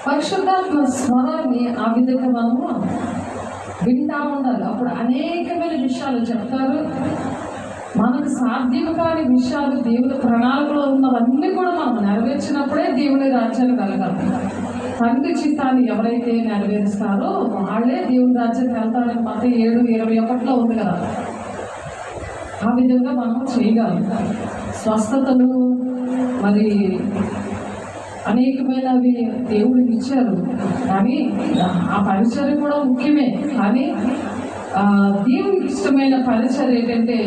పరిశుద్ధాత్మ స్వరాన్ని ఆ విధంగా మనము వింటా ఉండాలి. అప్పుడు అనేకమైన విషయాలు చెప్తారు. మనకు సాధ్యం కాని విషయాలు దేవుని ప్రణాళికలో ఉన్నవన్నీ కూడా మనం నెరవేర్చినప్పుడే దేవుని రాజ్యాన్ని వెళ్ళగలం. తండ్రి చిత్తాన్ని ఎవరైతే నెరవేరుస్తారో వాళ్ళే దేవుని రాజ్యానికి వెళ్తారని మత్తయి 7:21 ఉంది కదా. ఆ విధంగా మనం చేయగలం. స్వస్థతలు మరి అనేకమైనవి దేవుడికి ఇచ్చారు, కానీ ఆ పరిచర్య కూడా ముఖ్యమే. కానీ దేవునికి ఇష్టమైన పరిచర్య ఏంటంటే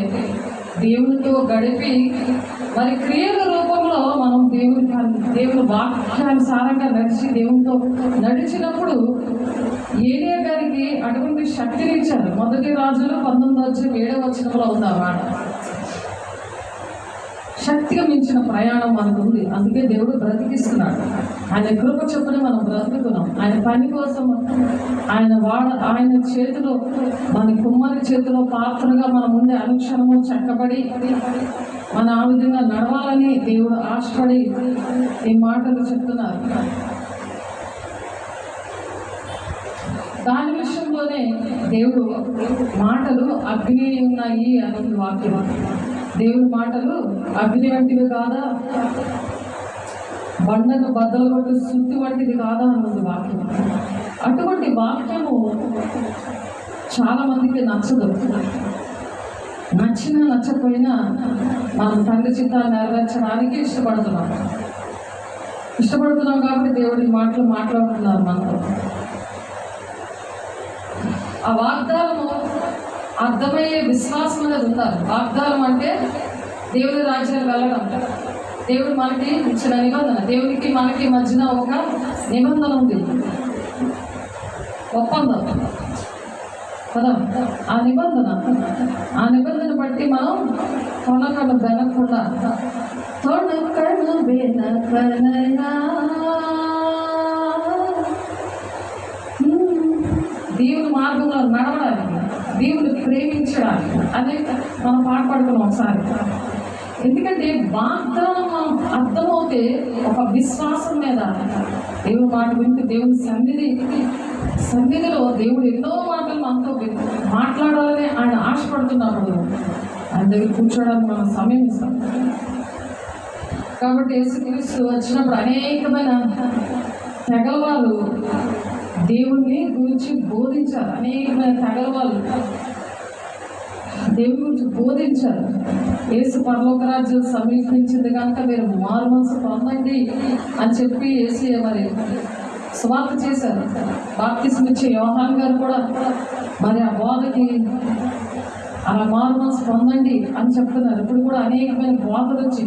దేవునితో గడిపి మరి క్రియల రూపంలో మనం దేవుని వాక్యానుసారంగా నడిచి దేవునితో నడిచినప్పుడు ఏలియా గారికి అటువంటి శక్తిని ఇచ్చారు. 1 రాజులు 19:7 ఉంది ఆ మాట. శక్తిగా మించిన ప్రయాణం మనకు ఉంది. అందుకే దేవుడు బ్రతికిస్తున్నాడు. ఆయన కృప చొప్పున మనం బ్రతుకుతున్నాం. ఆయన పని కోసం ఆయన చేతిలో, మన కుమ్మరి చేతిలో పాత్రగా మనం ఉండే అనుక్షణము చెక్కబడి మన ఆ విధంగా నడవాలని దేవుడు ఆశపడి ఈ మాటలు చెప్తున్నారు. దాని విషయంలోనే దేవుడు మాటలు అగ్ని ఉన్నాయి అన్నది వాక్యం. దేవుడి మాటలు అగ్ని వంటివి కాదా, బండను బద్దలు కొట్టి సుత్తి వంటిది కాదా అన్నది వాక్యం. అటువంటి వాక్యము చాలా మందికి నచ్చదు. నచ్చినా నచ్చకపోయినా మనం తండ్రి చిత్తాన్ని నెరవేర్చడానికి ఇష్టపడుతున్నాం కాబట్టి దేవుడి మాటలు మాట్లాడుతున్నారు మనతో. ఆ వాగ్దానము అర్థమయ్యే విశ్వాసం అనేది ఉండాలి. వాగ్దానం అంటే దేవుని రాజ్యానికి వెళ్ళడం. దేవుడు మనకి ఇచ్చిన నిబంధన. దేవునికి మనకి మధ్యన ఒక నిబంధన ఉంది, ఒప్పందం కదా. ఆ నిబంధన బట్టి మనం కొనకను బెనకుండా దేవుని మార్గంలో నడవడానికి, దేవుని ప్రేమించడానికి అనే మనం పాడుకున్నాం ఒకసారి. ఎందుకంటే వాగ్దానం అర్థమవుతే ఒక విశ్వాసం మీద దేవుని మాట వింటే దేవుని సన్నిధిలో దేవుడు ఎన్నో మాటలు మనతో మాట్లాడాలని ఆయన ఆశపడుతున్నప్పుడు ఆయన దగ్గర కూర్చోడానికి మనం సమయం ఇస్తాం. కాబట్టి యేసుక్రీస్తు వచ్చినప్పుడు అనేకమైన తెగల వాళ్ళు దేవుణ్ణి గురించి బోధించారు. అనేకమైన తెగల వాళ్ళు దేవుని గురించి బోధించారు. యేసు పరలోక రాజ్యం సమీపించింది కనుక మీరు మారు మనసు పొందండి అని చెప్పి యేసు మరి సువార్త చేశారు. బాప్తిస్మం ఇచ్చే యోహాన్ గారు కూడా మరి ఆ బోధకి అలా మారు మనసు పొందండి అని చెప్తున్నారు. ఇప్పుడు కూడా అనేకమైన బోధలు వచ్చి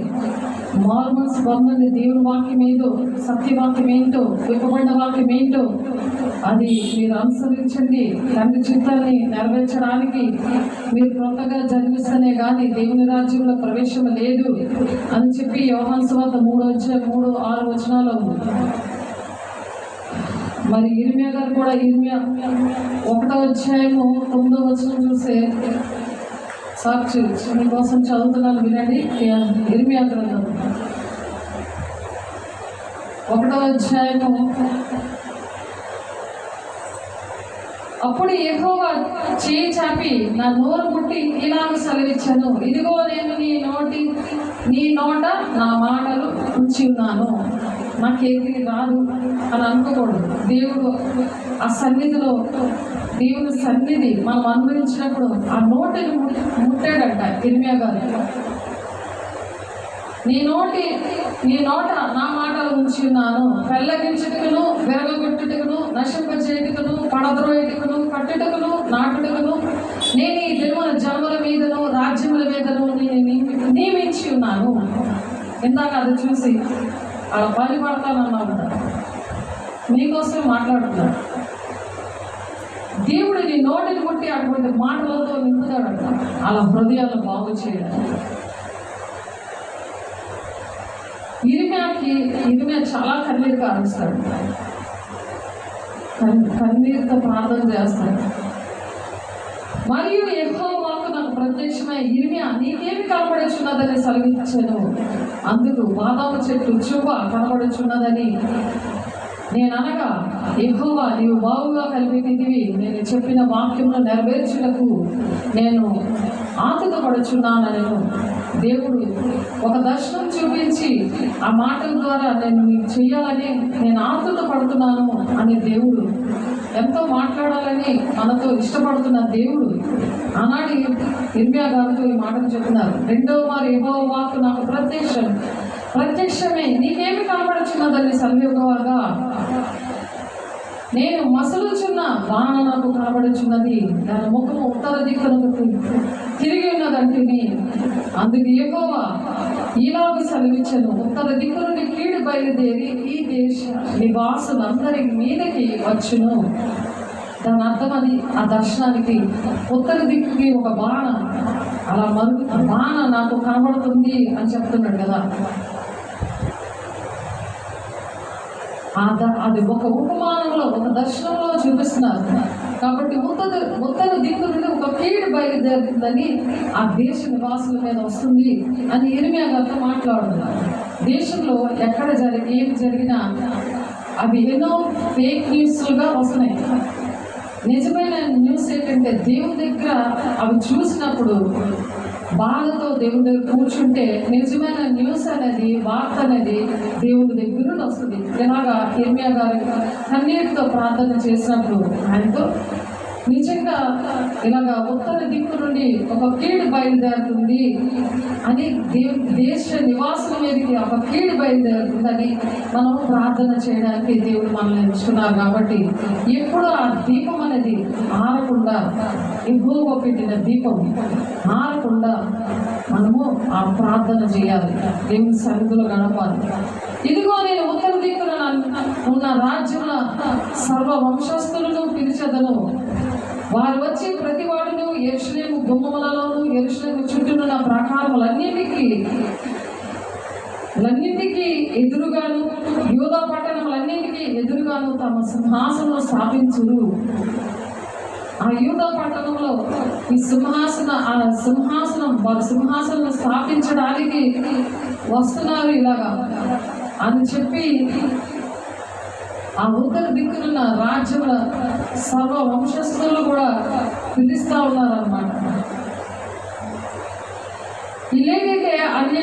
మారు మనసు పొందండి, దేవుని వాక్యం ఏంటో, సత్యవాక్యం ఏంటో, విప్పబడిన వాక్యం ఏంటో అది మీరు అనుసరించండి. తండ్రి చిత్తాన్ని నెరవేర్చడానికి మీరు కొత్తగా జన్మిస్తేనే కానీ దేవుని రాజ్యంలో ప్రవేశం లేదు అని చెప్పి యోహాను సువార్త 3:6 ఉంది. మరి ఇర్మియా గారు కూడా ఇర్మియా 1:9 చూసే సాక్షి మీకోసం చదువుతున్నాను, వినండి. ఇర్మియా గ్రంథం 1:9. అప్పుడు యెహోవా చేయి చాపి నా నోరు ముట్టి ఇలాగ సెలవిచ్చాను, ఇదిగో నేను నీ నోట నా మాటలు ఉంచి ఉన్నాను. నాకేది రాదు అని అనుకోకూడదు. దేవుడు ఆ సన్నిధిలో, దేవుని సన్నిధి మనం అనుభవించినప్పుడు ఆ నోటిని ముట్టాడంట ఇర్మియా గారు. నీ నోట నా మాటలు ఉంచి ఉన్నాను, పెళ్ళగించుటకును, విరగొట్టుటకును, నశింపచేయుటకును, పడద్రోయుటకును, కట్టుటకును, నాటుటకును నేను ఈ దినమున జనముల మీదను రాజ్యముల మీదను నేను నియమించి ఉన్నాను. ఇందాక అది చూసి అలా బయలుపడతానన్నావు కదా, నీకోసం మాట్లాడుతున్నాడు. దేవుడు నీ నోటిని ముట్టి అటువంటి మాటలతో నింపుతాడంట, అలా హృదయాలను బాగు చేయడం. ఇరిమియా చాలా కన్నీరు కారుస్తాడు, కన్నీరుతో ప్రార్థన చేస్తాడు. మరియు యెహోవా వాక్కు నాకు ప్రత్యక్షమై, ఇరిమియా నీకేమి కనబడుచున్నదని సెలవిచ్చాను. అందుకు బాదాము చెట్టు చువ్వ కనబడుచున్నదని నేననగా యెహోవా నీవు బాగుగా కలిపితివి, నేను చెప్పిన వాక్యమును నెరవేర్చుటకు నేను ఆతురపడుచున్నానని దేవుడు ఒక దర్శనం చూపించి ఆ మాటల ద్వారా నేను మీకు చెయ్యాలని నేను ఆతురపడుతున్నాను అని దేవుడు ఎంతో మాట్లాడాలని మనతో ఇష్టపడుతున్న దేవుడు ఆనాడు ఇర్మియా గారితో ఈ మాటలు చెప్తున్నారు. రెండవ మారు యెహోవా వాక్కు నాకు ప్రత్యక్షమే నీకేమి కనబడుచున్నదని సర్వయోగవాగా నేను మసలుచున్న బాణ నాకు కనబడుచున్నది, దాని ముఖము ఉత్తర దిక్కునకు తిరిగి ఉన్నదంటిని. అందుకు యెహోవా ఈలాగు సెలవిచ్చెను, ఉత్తర దిక్కు నుండి కీడు బయలుదేరి ఈ దేశ నివాసులందరి మీదకి వచ్చును. దాని అర్థం అది ఆ దర్శనానికి ఉత్తర దిక్కుకి ఒక బాణ అలా బాణ నాకు కనబడుతుంది అని చెప్తున్నాడు కదా. అది ఒక ఉపమానంలో ఒక దర్శనంలో చూపిస్తున్నారు కాబట్టి ఉత్తర దిక్కు నుండి ఒక కీడు బయలుదేరుతుందని ఆ దేశ నివాసుల మీద వస్తుంది అని ఇర్మియా గారితో మాట్లాడుతున్నారు. దేశంలో ఎక్కడ ఏం జరిగినా అవి ఎన్నో ఫేక్ న్యూస్లుగా వస్తున్నాయి. నిజమైన న్యూస్ ఏంటంటే దేవుని దగ్గర అవి చూసినప్పుడు బాధతో దేవుని దగ్గర కూర్చుంటే నిజమైన న్యూస్ అనేది వార్త అనేది దేవుని దగ్గర నుండి వస్తుంది. ఇలాగా ఇర్మియా గారు కన్నీటితో ప్రార్థన చేసినప్పుడు ఆయనతో నిజంగా ఇలాగా ఉత్తర దిక్కు నుండి ఒక కీడు బయలుదేరుతుంది అని దేశ నివాసుల మీదకి ఒక కీడు బయలుదేరుతుందని మనం ప్రార్థన చేయడానికి దేవుడు మనల్ని ఎంచుకున్నారు. కాబట్టి ఎప్పుడు ఆ దీపం అనేది ఆరకుండా, యెహోవా పెట్టిన దీపం ఆరకుండా మనము ఆ ప్రార్థన చేయాలి, దేవుని సన్నిధిలో గడపాలి. ఇదిగో నేను ఉత్తర దిక్కున ఉన్న రాజ్యముల సర్వ వంశస్థులను పిలిచెదను, వారు వచ్చి ప్రతి వాడును యెరూషలేము గుమ్మములలోను యెరూషలేము చుట్టూనున్న ప్రాకారములన్నింటికి ఎదురుగాను యూదా పట్టణములన్నింటికి ఎదురుగాను తమ సింహాసనం స్థాపించురు. ఆ యూదా పట్టణంలో ఈ సింహాసనం వారి సింహాసనం స్థాపించడానికి వస్తున్నారు ఇలాగా అని చెప్పి ఆ ఉత్తర దిక్కునున్న రాజ్యముల సర్వ వంశస్థులు కూడా పిలుస్తూ ఉన్నారన్నమాట. ఇలాగైతే అన్య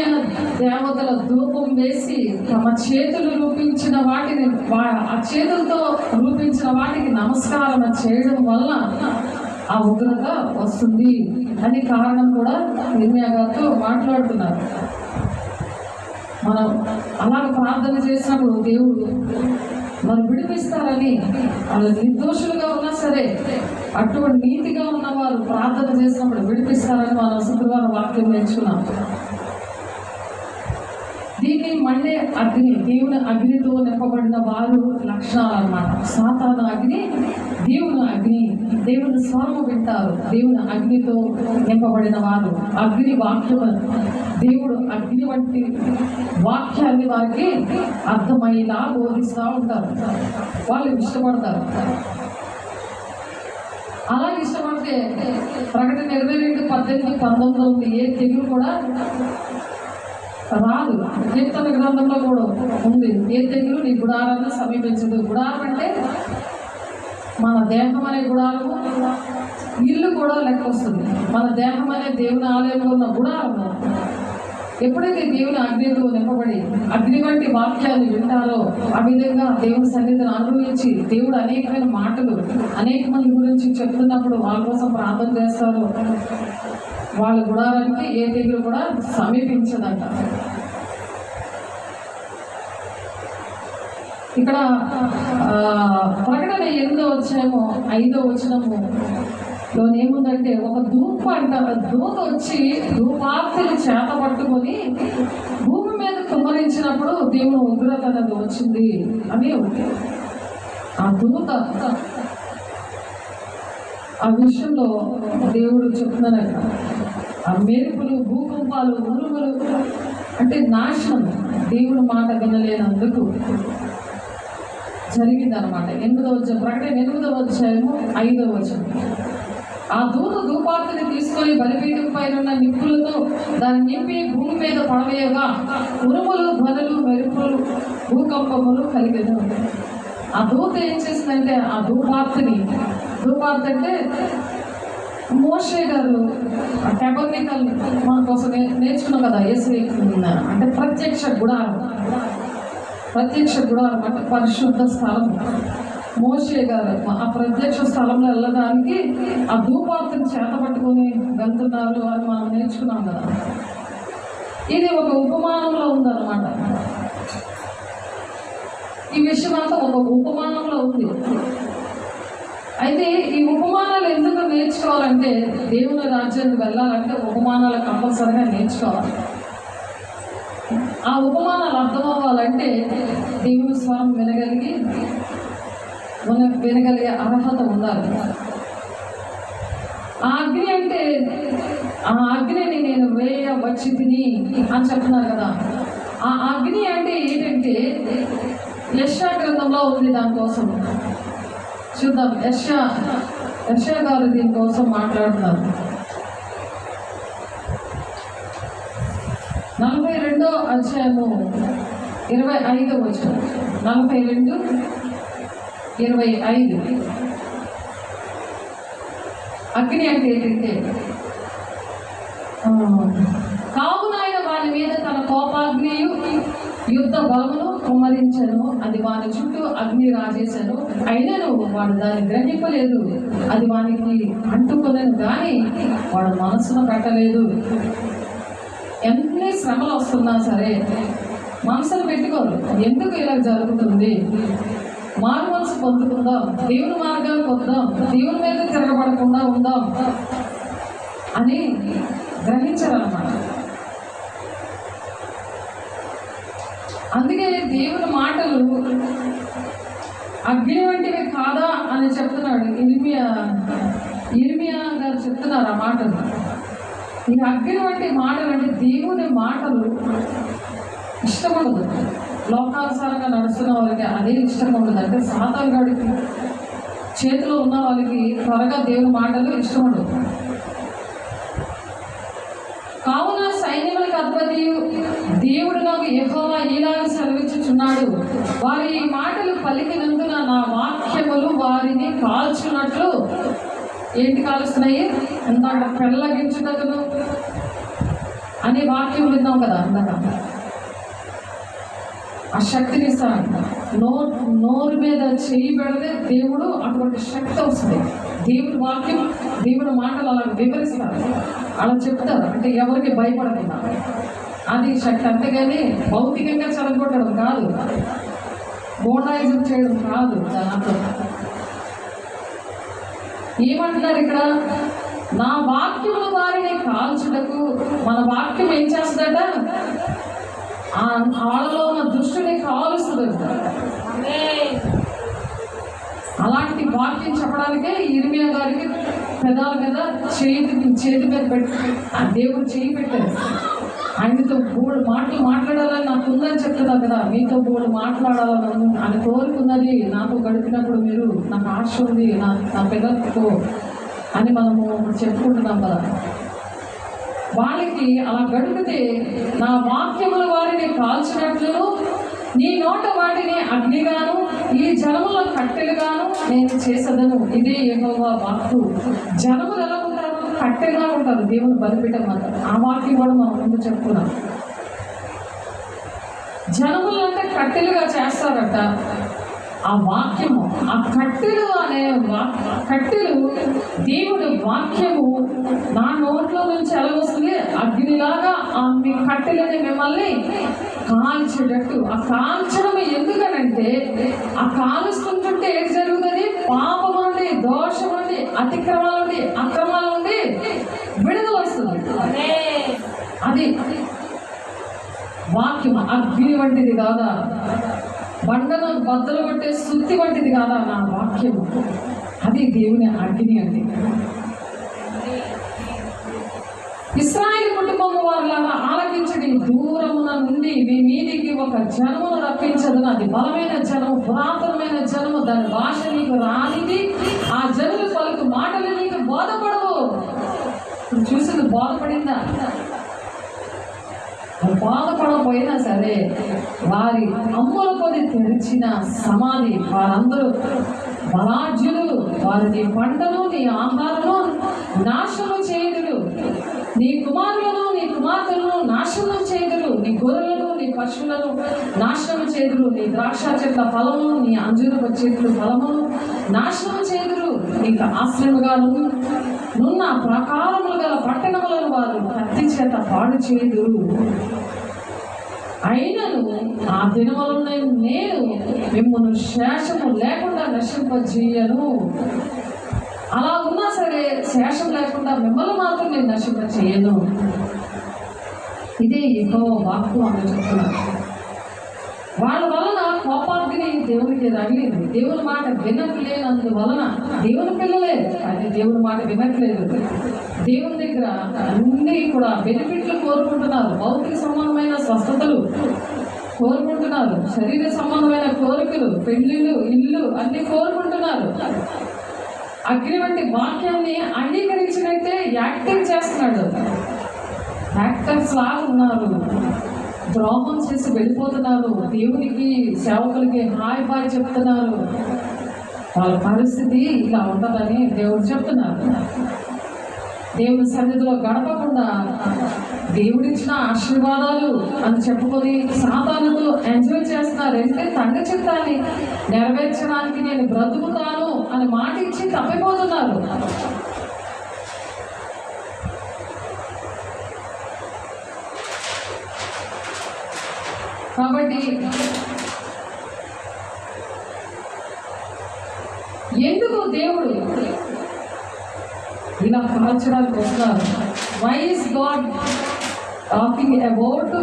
దేవతల ధూపం వేసి తమ చేతులు రూపించిన వాటిని ఆ చేతులతో రూపించిన వాటికి నమస్కారం చేయడం వల్ల ఆ ఉగ్రత వస్తుంది అని కారణం కూడా ఇర్మియా గారితో మాట్లాడుతున్నారు. మనం అలాగ ప్రార్థన చేసినప్పుడు దేవుడు మరి విడిపిస్తారని, వాళ్ళు నిర్దోషులుగా ఉన్నా సరే అటువంటి నీతిగా ఉన్నవారు ప్రార్థన చేసినప్పుడు విడిపిస్తారని మనం శుక్రవారం వాక్యం నేర్చుకున్నాం. దీన్ని మండే అగ్ని, దేవుని అగ్నితో నింపబడిన వారు లక్షణాలు అన్నమాట. సాతాను అగ్ని, దేవుని అగ్ని, దేవుని స్వరము వింటారు. దేవుని అగ్నితో నింపబడిన వారు అగ్ని వాక్యము, దేవుడు అగ్ని వంటి వాక్యాన్ని వారికి అర్థమయ్యేలా బోధిస్తూ ఉంటారు. వాళ్ళు ఇష్టపడతారు. అలాగే ఇష్టపడితే ప్రకటన 22:18-19 ఉంది, ఏ తెగులు కూడా రాదు. కీర్తన గ్రంథంలో కూడా ఉంది, ఏ తెగులు నీ గుడారాన్ని సమీపించదు. గుడారం అంటే మన దేహం అనే గుడారము, ఇల్లు కూడా లెక్క వస్తుంది. మన దేహం అనే దేవుని ఆలయంలో ఉన్న గుడారము ఎప్పుడైతే దేవుని అగ్నితో నింపబడి అగ్ని వంటి వాక్యాలు వింటారో ఆ విధంగా దేవుని సన్నిధిని అనుభవించి దేవుడు అనేకమైన మాటలు అనేక మంది గురించి చెప్తున్నప్పుడు వాళ్ళ కోసం ప్రార్థన చేస్తారు. వాళ్ళ గుడారానికి ఏ తెగులు కూడా సమీపించదంట. ఇక్కడ ప్రకటన 8వ అధ్యాయము 5వ వచనము ఏముందంటే, ఒక దూత వచ్చి ధూపార్తిని చేత పట్టుకొని భూమి మీద కుమ్మరించినప్పుడు దేవుని ఉగ్రత అనేది వచ్చింది అని ఆ దూత ఆ విషయంలో దేవుడు చెప్తున్నాడు. ఆ మెరుపులు, భూకంపాలు, ఉరుములు అంటే నాశనం దేవుని మాట వినలేనందుకు జరిగిందనమాట. 8వ అధ్యాయం, ప్రకటన 8వ అధ్యాయము 5వ వచనం. ఆ దూత ధూపార్తిని తీసుకొని బలిపీఠం పైన నిప్పులతో దాన్ని నింపి భూమి మీద పడవేయగా ఉరుములు, ధ్వనులు, మెరుపులు, భూకంపములు కలిగేది. ఆ దూత ఏం చేసిందంటే ఆ ధూపార్తిని అంటే మోషే గారు టెబర్నికల్ మన కోసం నేర్చుకున్నాం కదా. యేసు అంటే ప్రత్యక్ష గుడారం అంటే పరిశుద్ధ స్థలం. మోషే గారు ఆ ప్రత్యక్ష స్థలంలో వెళ్ళడానికి ఆ ధూపార్తిని చేత పట్టుకొని వెళ్తున్నారు అని మనం నేర్చుకున్నాం కదా. ఇది ఒక ఉపమానంలో ఉందన్నమాట. ఈ విషయం అంతా ఒక ఉపమానంలో ఉంది. అయితే ఈ ఉపమానాలు ఎందుకు నేర్చుకోవాలంటే, దేవుని రాజ్యానికి వెళ్ళాలంటే ఉపమానాలు కంపల్సరిగా నేర్చుకోవాలి. ఆ ఉపమానాలు అర్థం అవ్వాలంటే దేవుని స్వరం వినగలిగే అర్హత ఉండాలి. ఆ అగ్ని అంటే ఆ అగ్నిని నేను వచ్చి తిని అని చెప్తున్నారు కదా. ఆ అగ్ని అంటే ఏంటంటే యెషయా గ్రంథంలో ఉంది. దానికోసం చూద్దాం. యెషయా గారు దీనికోసం మాట్లాడుతున్నారు. 42వ అధ్యాయము 25వ వచనం. 42:25. అగ్ని అంటే ఏంటంటే, కావున ఆయన వారి మీద తన కోపాగ్నియు యుద్ధ బలమును కుమ్మరించను, అది వాని చుట్టూ అగ్ని రాజేశాను, అయినను వాడు దాన్ని గ్రహింపలేదు, అది వానికి అంటుకోలేను కానీ వాడు మనసును పెట్టలేదు. ఎన్ని శ్రమలు వస్తున్నా సరే మనసును పెట్టుకోరు. ఎందుకు ఇలా జరుగుతుంది, మారు మనసు పొందుకుందాం, దేవుని మార్గానికి వద్దాం, దేవుని మీద తిరగబడకుండా ఉందాం అని గ్రహించారన్నమాట. అందుకే దేవుని మాటలు అగ్ని వంటివి కాదా అని చెప్తున్నాడు. ఇర్మియా గారు చెప్తున్నారు ఆ మాటలు. ఈ అగ్ని వంటి మాటలు అంటే దేవుని మాటలు ఇష్టం ఉండదు. లోకానుసారంగా నడుస్తున్న వాళ్ళకి అదే ఇష్టం ఉండదు. అంటే సాతాను గాడికి చేతిలో ఉన్న వాళ్ళకి త్వరగా దేవుని మాటలు ఇష్టం ఉండదు. కావున సైన్యములకు అధిపతి దేవుడు నాకు యెహోవా ఇలాగ సెలవిచ్చుచున్నాడు, వారి ఈ మాటలు పలికినందున నా వాక్యములు వారిని కాల్చున్నట్లు. ఏంటి కాలుస్తున్నాయి? ఇందాక పెళ్ళగించుటకును అనే వాక్యం విన్నాం కదా. ఇందాక ఆ శక్తిని ఇస్తాడు. నోరు మీద చేయి పెడితే దేవుడు అటువంటి శక్తి వస్తుంది. దేవుడి వాక్యం, దేవుడి మాటలు అలా వివరిస్తారు, అలా చెప్తారు. అంటే ఎవరికి భయపడకుండా అది శక్తి. అంతేగాని భౌతికంగా చదవగొట్టడం కాదు, మోడలైజం చేయడం కాదు. దాంట్లో ఏమంటున్నారు ఇక్కడ? నా వాక్యముల వారిని కాల్చుటకు. మన వాక్యం ఏం చేస్తుందట? ఆళ్ళలో ఉన్న దుష్టుని కాలుస్తుంది. అలాంటి వాక్యం చెప్పడానికే ఇర్మియా గారికి పెదాల మీద చేతి మీద పెట్టి దేవుడు చేయి పెట్టారు. ఆయనతో బోడు మాటలు మాట్లాడాలని నాకు ఉందని చెప్తున్నా కదా. మీతో బోడు మాట్లాడాలని అని కోరుకున్నది, నాతో గడిపినప్పుడు మీరు నాకు ఆశ ఉంది నా పిల్లలతో అని మనము చెప్పుకుంటున్నాం కదా. వాళ్ళకి అలా గడిపితే నా వాక్యముల వారిని కాల్చినట్లును నీ నోట వాటిని అగ్నిగాను ఈ జనముల కట్టెలుగాను నేను చేసేదను. ఇదే యెహోవా వాక్కు. జనములు ఎలా ఉంటారు? కట్టెలుగా ఉంటారు. దేవుని బలిపీఠం అంతా. ఆ వాక్యం కూడా మనం ముందు చెప్పుకున్నాం. జనములు అంటే కట్టెలుగా చేస్తారట. ఆ వాక్యము, ఆ కట్టెలు అనే కట్టెలు దేవుడి వాక్యము నా నోట్లో నుంచి ఎలా వస్తుంది? అగ్నిలాగా మీ కట్టెలని మిమ్మల్ని కాల్చేటట్టు. ఆ కాల్చడం ఎందుకనంటే, ఆ కాలుస్తుంటే ఏం జరుగుతుంది? పాపం నుండి, దోషం నుండి, అతిక్రమాల నుండి, అక్రమాల నుండి విడుదల వస్తుంది. అది వాక్యం. అగ్ని వంటిది కాదా, బండను బద్దలు కొట్టే సుత్తి వంటిది కాదా నా వాక్యము. అది దేవుని అగ్ని అంటే. ఇశ్రాయేలు కుటుంబము వారులారా ఆలకించండి, దూరమున నుండి మీ మీదికి ఒక జనమును రప్పించదును. అది బలమైన జనము, పురాతనమైన జనము, దాని భాష నీకు రానిది, ఆ జనులు పలుకు మాటలు నీకు బోధపడవు. చూసింది బోధపడిందా? బాధపడకపోయినా సరే వారి అమ్ముల పొది తెరిచిన సమాధి వారందరూ బలాఢ్యులు, వారు నీ పంటను నీ ఆహారము నాశనం చేయుదురు, నీ కుమారులను నీ కుమార్తెలను నాశనం చేయుదురు, నీ గొర్రెలను నీ పశువులను నాశనం చేయుదురు, నీ ద్రాక్ష చెట్ల ఫలము నీ అంజూరపు చెట్లు ఫలమును నాశనం చేయుదురు, నీకు ఆశ్రయముగా నున్న ప్రాకారములు గల పట్టణములను వారు కత్తి చేత పాడు చేయుదురు. అయినను ఆ దినములను నేను మిమ్మల్ని శేషము లేకుండా నశింపజేయను. అలా ఉన్నా సరే శేషం లేకుండా మిమ్మల్ని మాత్రం నేను నశింపజేయను. ఇదే యెహోవా వాక్కు అని చెప్తున్నాను. వాళ్ళ వలన కోపాగ్ని దేవునికి రగిలింది. దేవుని మాట వినట్లేనందువలన దేవుని పిల్లలే అది దేవుని మాట వినట్లేదు. దేవుని దగ్గర అన్నీ కూడా బెనిఫిట్లు కోరుకుంటున్నారు, భౌతిక సంబంధమైన స్వస్థతలు కోరుకుంటున్నారు, శరీర సంబంధమైన కోరికలు, పెళ్లిళ్ళు, ఇల్లు అన్ని కోరుకుంటున్నారు. అగ్ని వంటి వాక్యాన్ని అంగీకరించినట్టే యాక్టింగ్ చేస్తున్నాడు. యాక్టర్స్ లాగా ఉన్నారు, ద్రోహం చేసి వెళ్ళిపోతున్నారు, దేవునికి సేవకులకి హాయ్ బాయ్ చెప్తున్నారు. వాళ్ళ పరిస్థితి ఇలా ఉంటుందని దేవుడు చెప్తున్నారు. దేవుని సన్నిధిలో గడపకుండా దేవుడిచ్చిన ఆశీర్వాదాలు అని చెప్పుకొని సాతానుతో ఎంజాయ్ చేస్తున్నారు. అంటే తండ్రి చిత్తాన్ని నెరవేర్చడానికి నేను బ్రతుకుతాను అని మాట ఇచ్చి తప్పిపోతున్నారు. కాబట్టి ఎందుకు దేవుడు ఇలా కాల్చడానికి వస్తున్నారు? Why is God talking about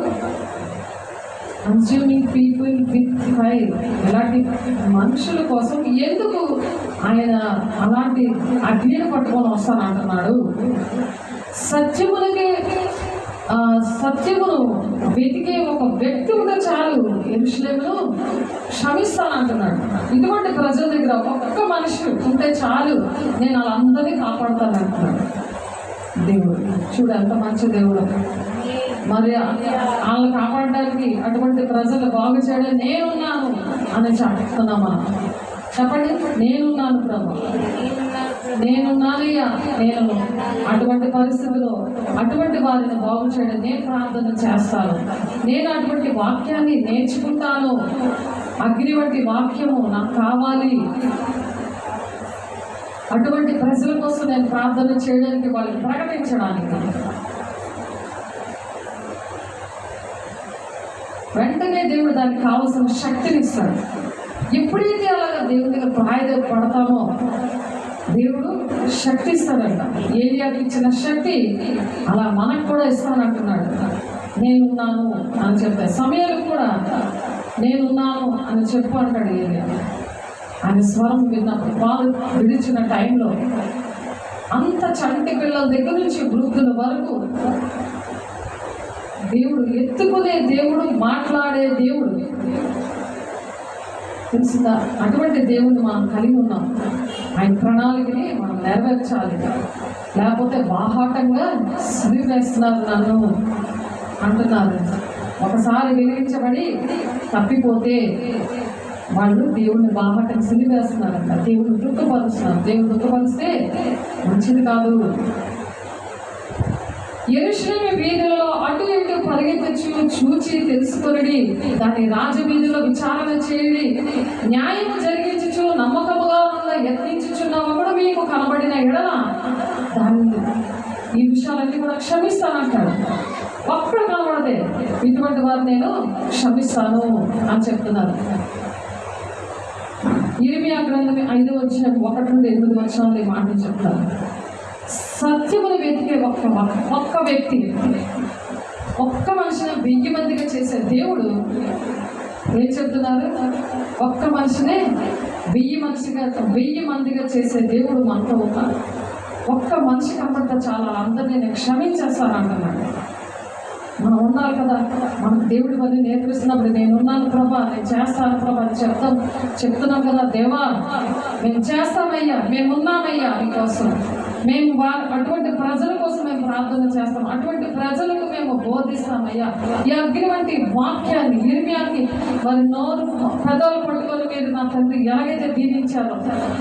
consuming people with fire? ఇలాంటి మనుషుల కోసం ఎందుకు ఆయన అలాంటి అగ్నిని పట్టుకొని వస్తానంటున్నాడు? సత్యమును వెతికే ఒక వ్యక్తి ఉంటే చాలు, యెరూషలేమును క్షమిస్తానంటున్నాడు. ఇటువంటి ప్రజల దగ్గర ఒక్క మనిషి ఉంటే చాలు, నేను వాళ్ళందరినీ కాపాడుతానంటున్నాడు దేవుడు. చూడు ఎంత మంచి దేవుడు. మరి వాళ్ళని కాపాడడానికి అటువంటి ప్రజలు బాగు చేయడం నేనున్నాను అని చెప్తున్నామా? చెప్పండి, నేనున్నాను ప్రభు, నేనున్నానయ్యా. నేను అటువంటి పరిస్థితుల్లో అటువంటి వారిని బాగు చేయడం నేను ప్రార్థన చేస్తాను. నేను అటువంటి వాక్యాన్ని నేర్చుకుంటాను. అగ్ని వంటి వాక్యము నాకు కావాలి. అటువంటి ప్రజల కోసం నేను ప్రార్థన చేయడానికి, వాళ్ళని ప్రకటించడానికి. వెంటనే దేవుడు దానికి కావాల్సిన శక్తిని ఇస్తాడు. ఎప్పుడైతే అలాగా దేవుని దగ్గర ప్రాయపడతామో దేవుడు శక్తి ఇస్తాడంట. ఏలియాకి ఇచ్చిన శక్తి అలా మనకు కూడా ఇస్తానంటున్నాడు. నేనున్నాను అని చెప్పే సమయాలకు కూడా నేనున్నాను అని చెప్పు అంటాడు ఏలియా. ఆయన స్వరం విన్నప్పుడు, వాళ్ళు విడిచిన టైంలో అంత చంటి పిల్లల దగ్గర నుంచి వృద్ధుల వరకు దేవుడు ఎత్తుకునే దేవుడు, మాట్లాడే దేవుడు. తెలుసుదా? అటువంటి దేవుని మనం కలిగి ఉన్నాం. ఆయన ప్రణాళికని మనం నెరవేర్చాలి. లేకపోతే బాహాటంగా సిరివేస్తున్నారు నన్ను అంటున్నారు. ఒకసారి వెలిగించబడి తప్పిపోతే వాళ్ళు దేవుడిని బాహాటం సిరివేస్తున్నారంట. దేవుడు దుఃఖపరుస్తున్నారు. దేవుడు దుఃఖపరిస్తే మంచిది కాదు. యెరూషలేము వీధులలో అటు ఇటు పరిగెత్తచ్చు చూచి తెలుసుకొనిడి, దాని రాజవీధిలో విచారణ చేయండి, న్యాయము జరిగించుచు నమ్మకముగా యత్నించుచున్నాము కూడా మీకు కనబడిన ఎడల దాన్ని ఈ విషయాలన్నీ కూడా క్షమిస్తానంటాడు. ఒక్కడ కనబడితే ఇటువంటి వారు నేను క్షమిస్తాను అని చెప్తున్నారు. ఇర్మియా గ్రంథం 5:1-8 మాటలు చెప్తారు. సత్యమును వెతికే ఒక్క వ్యక్తి, ఒక్క మనిషిని 1000 మందిగా చేసే దేవుడు ఏం చెప్తున్నారు? ఒక్క మనిషినే 1000 మందిగా చేసే దేవుడు మనతో ఉన్నారు. ఒక్క మనిషి కనబడితే చాలా, అందరినీ నేను క్షమించేస్తాను అంటున్నాడు. మనం ఉండాలి కదా, మనకు దేవుడి పని నేర్పిస్తున్నప్పుడు నేనున్నాను ప్రభా, నేను చేస్తాను ప్రభా అని చెప్తున్నాం కదా. దేవా మేము చేస్తామయ్యా, మేమున్నామయ్యా మీకోసం. మేము అటువంటి ప్రజల కోసం మేము ప్రార్థన చేస్తాం, అటువంటి ప్రజలకు మేము బోధిస్తామయ్యా. ఈ అగ్ని వంటి వాక్యాన్ని ఇర్మియాకి వారి నోరు పెదవులు పట్టుకొని మీరు నా తండ్రి ఎలాగైతే దీవించారో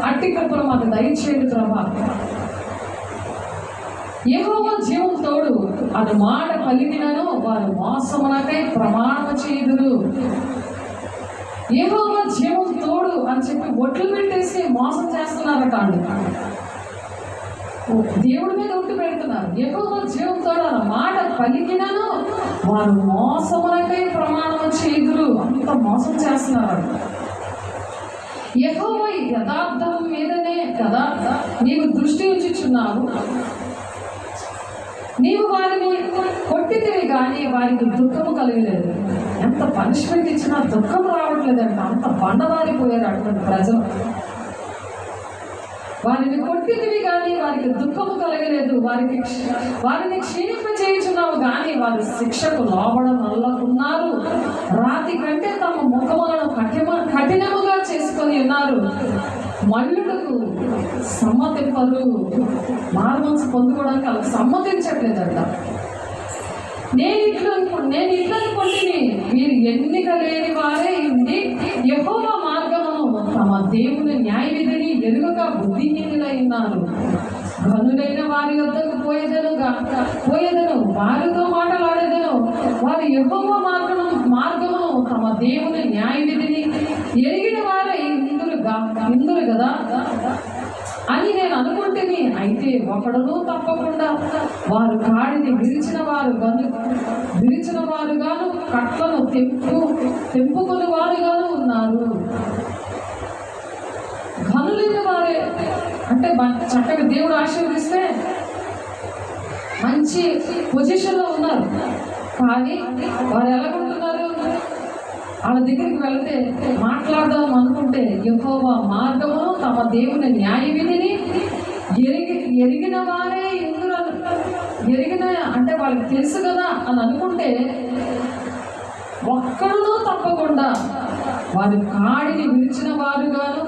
అట్టి కృపను మాకు దయచేయండి ప్రభా. యెహోవా జీవం తోడు అది మాట పలికినను వారు మోసమునకై ప్రమాణము చేయుదురు. యెహోవా జీవం తోడు అని చెప్పి ఒట్లు పెట్టేసి మోసం చేస్తున్నారట అండి. దేవుడి మీద ఒట్టు పెడుతున్నారు. యెహోవా జీవం తోడు అన్న మాట పలికినను వారు మోసమునకై ప్రమాణము చేయుదురు. అంత మోసం చేస్తున్నారు. యెహోవా యథార్థం మీదనే కదా నీవు దృష్టి ఉంచుచున్నావు. నీవు వారిని కొట్టితివి కానీ వారికి దుఃఖము కలగలేదు. ఎంత పనిష్మెంట్ ఇచ్చినా దుఃఖం రావట్లేదంట. అంత బండవారిపోయారు అటువంటి ప్రజలు. వారిని కొట్టితివి కానీ వారికి దుఃఖము కలగలేదు. వారిని క్షీణింపచేయుచున్నావు కానీ వారి శిక్షకు లోబడనల్లకున్నారు. రాతి కంటే తమ ముఖములను కఠినముగా చేసుకొని ఉన్నారు. మల్లులకు సమ్మతింపరు. మారుమనసు పొందుకోవడానికి వాళ్ళకి సమ్మతించట్లేదంట. నేను ఇట్లా అనుకోండి, మీరు ఎన్నిక లేని వారే ఉండి యెహోవా మార్గమును తమ దేవుని న్యాయ విధిని ఎరుగక బుద్ధిహీనులై ఉన్నారు. ఘనులైన వారి వద్దకు పోయేదను వారితో మాటలాడేదను. వారి యెహోవా మార్గమును తమ దేవుని న్యాయ విధిని ఎరిగిన వారే ఇందురు కదా అని నేను అనుకుంటేనే. అయితే ఒకడును తప్పకుండా వారు కాడిని విరిచిన వారుగాను కట్లను తెంపుకుని వారుగాను ఉన్నారు. ఘనులైన వారే అంటే చక్కగా దేవుడు ఆశీర్వదిస్తే మంచి పొజిషన్లో ఉన్నారు. కానీ వారు ఎలాగుంటున్నారు? వాళ్ళ దగ్గరికి వెళితే మాట్లాడదాం అనుకుంటే యెహోవా మార్గమును తమ దేవుని న్యాయ విధిని ఎరిగిన వారే ఎరిగిన అంటే వాళ్ళకి తెలుసు కదా అని అనుకుంటే ఒక్కడునూ తప్పకుండా వారి కాడిని విరిచిన వారుగాను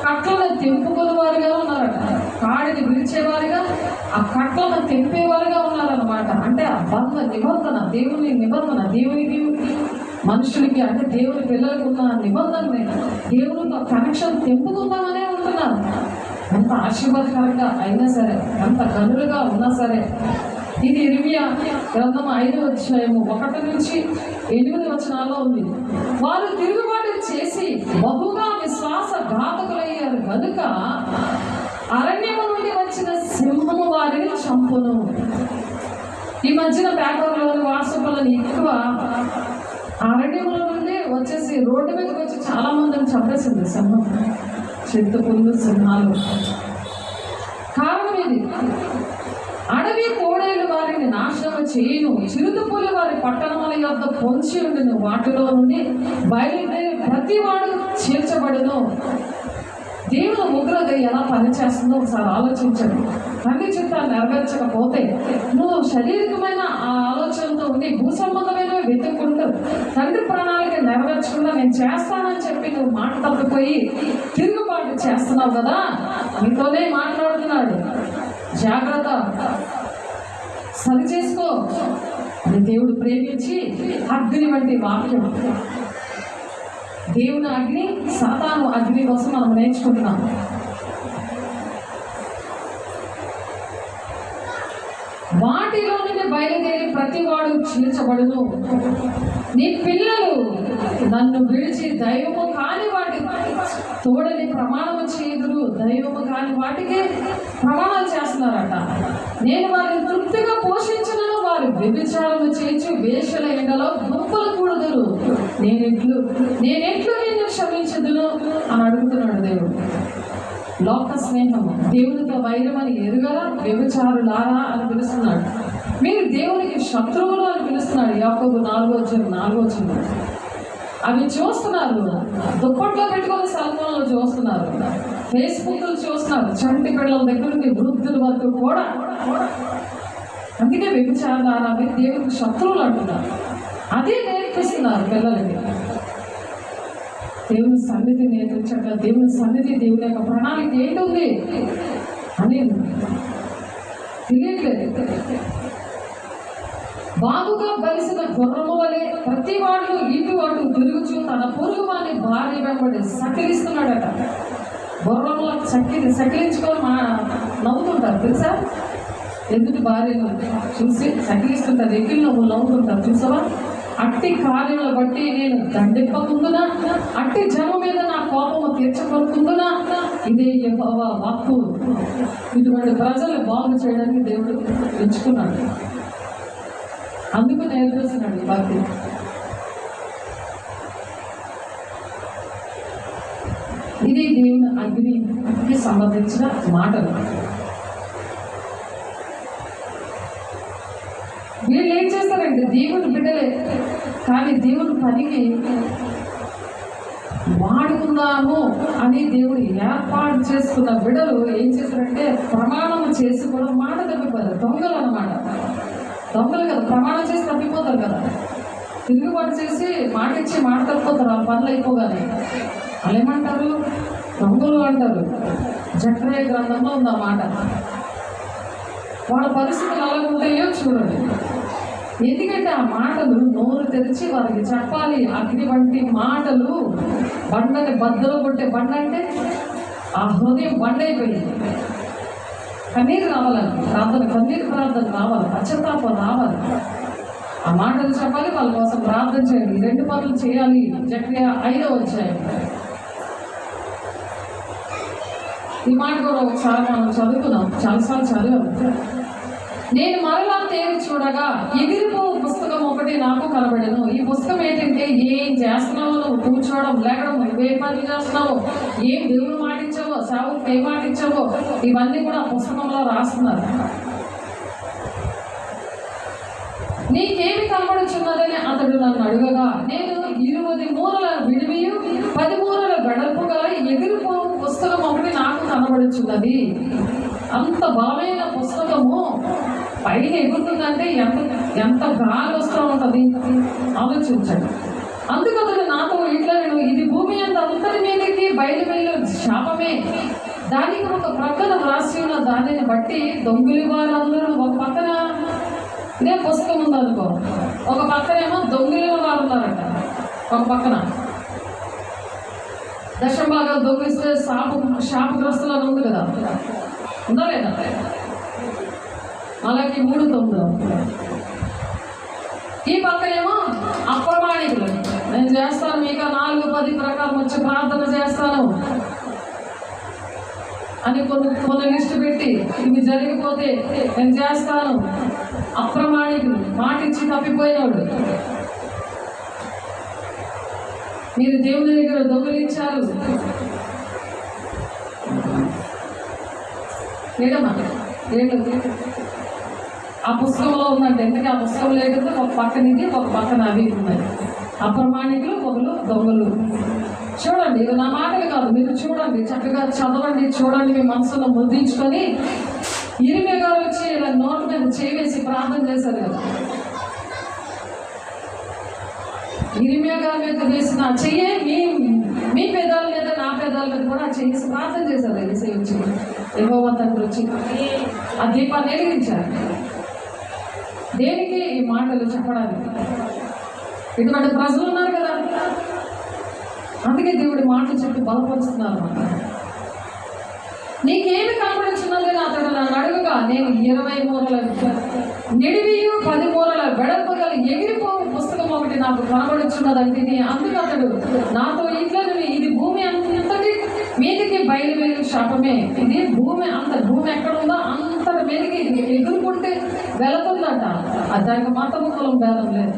కట్లను తెంపుకుని వారుగా ఉన్నారట. కాడిని విరిచేవారుగా ఆ కట్లను తెంపేవారుగా ఉన్నారనమాట. అంటే ఆ నిబంధన దేవునికి మనుషులకి అంటే దేవుని పిల్లలకు ఉన్న నిబంధనని దేవునితో కనెక్షన్ తెంపుకుందామనే ఉంటున్నారు. ఎంత ఆశీర్వాదకరంగా అయినా సరే, ఎంత కనులుగా ఉన్నా సరే. ఇది ఇర్మియా గ్రంథం 5వ అధ్యాయము 1 నుంచి 8 వచనాల్లో ఉంది. వారు తిరుగుబాటు చేసి బహుగా విశ్వాసఘాతకులయ్యారు కనుక అరణ్యము నుండి వచ్చిన సింహము వారిని చంపును. ఈ మధ్యన పేపర్లోని వాట్సాప్లను ఎక్కువ అరణ్యముల నుండి వచ్చేసి రోడ్డు మీదకి వచ్చి చాలా మందిని చంపేసింది సింహం, చిరుతపులు, సింహాలు. కారణం ఇది. అడవి కోడేలు వారిని నాశనం చేయును, చిరుతపులు వారి పట్టణముల యొద్ద పొంచి ఉండును. వాటిలో నుండి బయలుదేరి ప్రతి వాడు చీల్చబడును. దేవుని ఉగ్రత ఎలా పనిచేస్తుందో ఒకసారి ఆలోచించండి. తండ్రి చిత్తాన్ని నెరవేర్చకపోతే నువ్వు శారీరకమైన ఆ ఆలోచనతో ఉండి భూసంబంధమైనవి వెతుక్కుంటూ తండ్రి ప్రణాళిక నెరవేర్చకుండా నేను చేస్తానని చెప్పి నువ్వు మాట తప్పిపోయి తిరుగుబాటు చేస్తున్నావు కదా. నీతోనే మాట్లాడుతున్నాడు. జాగ్రత్త, సరి చేసుకో అని దేవుడు ప్రేమించి అగ్ని వంటి వాక్యం, దేవుని అగ్ని, సాతాను అగ్ని కోసం మనం నేర్చుకుంటున్నాం. వాటిలో నుండి బయలుదేరి ప్రతివాడు చీల్చబడును. నీ పిల్లలు నన్ను విడిచి దైవము కాని వాటి తోడని ప్రమాణము చేయుదురు. దైవము కాని వాటికి ప్రమాణాలు చేస్తున్నారట. నేను వారిని తృప్తిగా పోషించను. వారు వ్యభిచారము చేయించు వేషల ఎండలో గుంపులు కూడదురు. నేనెట్లు నిన్ను క్షమించదును అని అడుగుతున్నాడు దేవుడు. లోక స్నేహము, దేవునితో వైరమని ఎరుగరా వ్యభిచారులారా అని పిలుస్తున్నాడు. మీరు దేవునికి శత్రువులు అని పిలుస్తున్నాడు. యాకోబు 4:4. అవి చూస్తున్నారు, దుప్పట్లో పెట్టుకొని సెల్ ఫోన్లో చూస్తున్నారు, ఫేస్బుక్లు చూస్తున్నారు, చంటి పిల్లల దగ్గర నుండి వృద్ధుల వరకు కూడా. అందుకే వ్యభిచారులారా మీరు దేవునికి శత్రువులు అంటున్నారు. అదే నేర్పిస్తున్నారు పిల్లలకి. దేవుని సన్నిధి నేర్పించక దేవుని సన్నిధి, దేవుని యొక్క ప్రణాళిక ఏంటుంది అని తెలియట్లేదు. బాగుగా బలిసిన గుర్రము వలె ప్రతి వాడు ఇటు అటు తిరుగుచూ తన పొరుగు వాని భార్య వెంబడి సకిలిస్తున్నాడట. గుర్రంలో సకిలించుకొని నవ్వుతుంటారు తెలుసా? ఎందుకు భార్యను చూసి సకిలిస్తుంటారు, ఎక్కిలి నవ్వుతుంటారు చూసావా? అట్టి కార్యములు బట్టి నేను దండింపకుందునా, అట్టి జనం మీద నా కోపము తీర్చబడుతుందునా, ఇదే యెహోవా వాక్కు. ఇటువంటి ప్రజలు బాగు చేయడానికి దేవుడు ఎంచుకున్నాడు, అందుకు నేర్పిస్తున్నాడు ఈ వాక్యం. ఇది దేవుని అగ్నికి సంబంధించిన మాటలు. వీళ్ళు ఏం చేస్తారంటే దేవుని బిడ్డలే కానీ దేవుని పనికి వాడుకుందాము అని దేవుడు ఏర్పాటు చేసుకున్న బిడ్డలు ఏం చేస్తారంటే ప్రమాణం చేసి కూడా మాట తప్పిపోతారు. దొంగలు అన్నమాట. దొంగలు కదా, ప్రమాణం చేసి తప్పిపోతారు కదా, తిరుగుబాటు చేసి మాట ఇచ్చి మాట తప్పిపోతారు. వాళ్ళ పనులు అయిపోగానే వాళ్ళు ఏమంటారు? దొంగలు అంటారు. జకర్యా గ్రంథంలో ఉంది ఆ మాట. వాళ్ళ పరిస్థితులు ఎలా ఉంటాయో చూడండి. ఎందుకంటే ఆ మాటలు నోరు తెరిచి వారికి చెప్పాలి. అగ్ని వంటి మాటలు బండని బద్దలు కొట్టే బండ అంటే ఆ హృదయం బండ అయిపోయింది. కన్నీరు రావాలని ప్రార్థన, కన్నీరు ప్రార్థన రావాలి, పశ్చాత్తాపం రావాలి. ఆ మాటలు చెప్పాలి, వాళ్ళ కోసం ప్రార్థన చేయాలి. ఈ రెండు పనులు చేయాలి. జకర్యా 5వ అధ్యాయం. ఈ మాట కూడా ఒకసారి మనం చదువుకున్నాం, చాలాసార్లు చదివాం. నేను మరలా తేరి చూడగా ఎగిరిపో పుస్తకం ఒకటి నాకు కనబడను. ఈ పుస్తకం ఏంటంటే ఏం చేస్తున్నావో, నువ్వు కూర్చోవడం లేకడం, నువ్వే పని చేస్తున్నావో, ఏం దేవుడు మాటించావో, సేవకు ఏ మాటించావో, ఇవన్నీ కూడా ఆ పుస్తకంలో రాస్తున్నారు. నీకేమి కనబడుచున్నదని అతడు నన్ను అడుగగా నేను 20 మూరల విడివియు 10 మూరల వెడల్పు గల ఎగిరిపో పుస్తకం ఒకటి నాకు కనబడుచున్నది. అంత బలమైన పుస్తకము పైన ఎగురుతుందంటే ఎంత గాలి వస్తూ ఉంటుంది ఆలోచించండి. అందుకు అతడు నాతో ఇట్లా, నేను ఇది భూమి అంతరి మీదకి బయలువెళ్ళు శాపమే, దానికి ఒక ప్రక్కన వ్రాసి ఉన్న దానిని బట్టి దొంగలి వారందరూ, ఒక పక్కన ఇదే పుస్తకం ఉందనుకో, ఒక పక్కనేమో దొంగలిన వారు ఉన్నారంట, ఒక పక్కన దశభాగాలు దొంగిస్తే శాపగ్రస్తులు అని ఉంది కదా, ఉందా లేదా? అలాగే 3:9. ఈ పక్కనేమో అప్రమాణికులు, నేను చేస్తాను మీకు 4-10 ప్రకారం వచ్చి ప్రార్థన చేస్తాను అని కొన్ని లిస్టు పెట్టి ఇవి జరిగిపోతే నేను చేస్తాను. అప్రమాణికులు, మాటిచ్చి తప్పిపోయినవాడు. మీరు దేవుని దగ్గర దొంగలించారు ఏడమ్మా, ఆ పుస్తకంలో ఉందంటే ఎందుకంటే ఆ పుస్తకంలో ఏంటంటే ఒక పక్కన ఇది, ఒక పక్కన అవి ఉన్నాయి. అప్రమాణికులు, ఒకరు దొంగలు. చూడండి, ఇది నా మాటలు కాదు, మీరు చూడండి, చక్కగా చదవండి, చూడండి, మీ మనసులో ముద్రించుకొని. ఇరిమియా గారు వచ్చి ఇలా నోటి మీద చేసి ప్రార్థన చేశారు కదా. ఇరిమియా గారి మీద వేసిన చెయ్యే మీ పెదాల మీద, నా పెదాల మీద కూడా చేసి ప్రార్థన చేశారు. యేసయ్య వచ్చి, యెహోవా తండ్రి వచ్చి ఆ దీపాన్ని వెలిగించారు. దేనికి? ఈ మాటలు చెప్పడానికి. ఇటువంటి ప్రజలు ఉన్నారు కదా, అందుకే దేవుడి మాటలు చెప్పి బలపరుస్తున్నారు అన్నమాట. నీకేమి కనబడుచున్నది అతడు నన్ను అడుగుగా నేను 20 మూరల నిడివియు 10 మూరల వెడల్పు గల ఎగిరిపో పుస్తకం ఒకటి నాకు కనబడుచున్నదంటే, అందుకు అతడు నాతో ఇట్లా, ఇది భూమి అంతటి మీదికి బయలువెళ్ళు శాపమే. ఇది భూమి ఎక్కడ ఉందో అంతటి మీదికి ఎగురుకుంటే వెళుతుందట. దానికి మతము కులం భేదం లేదు.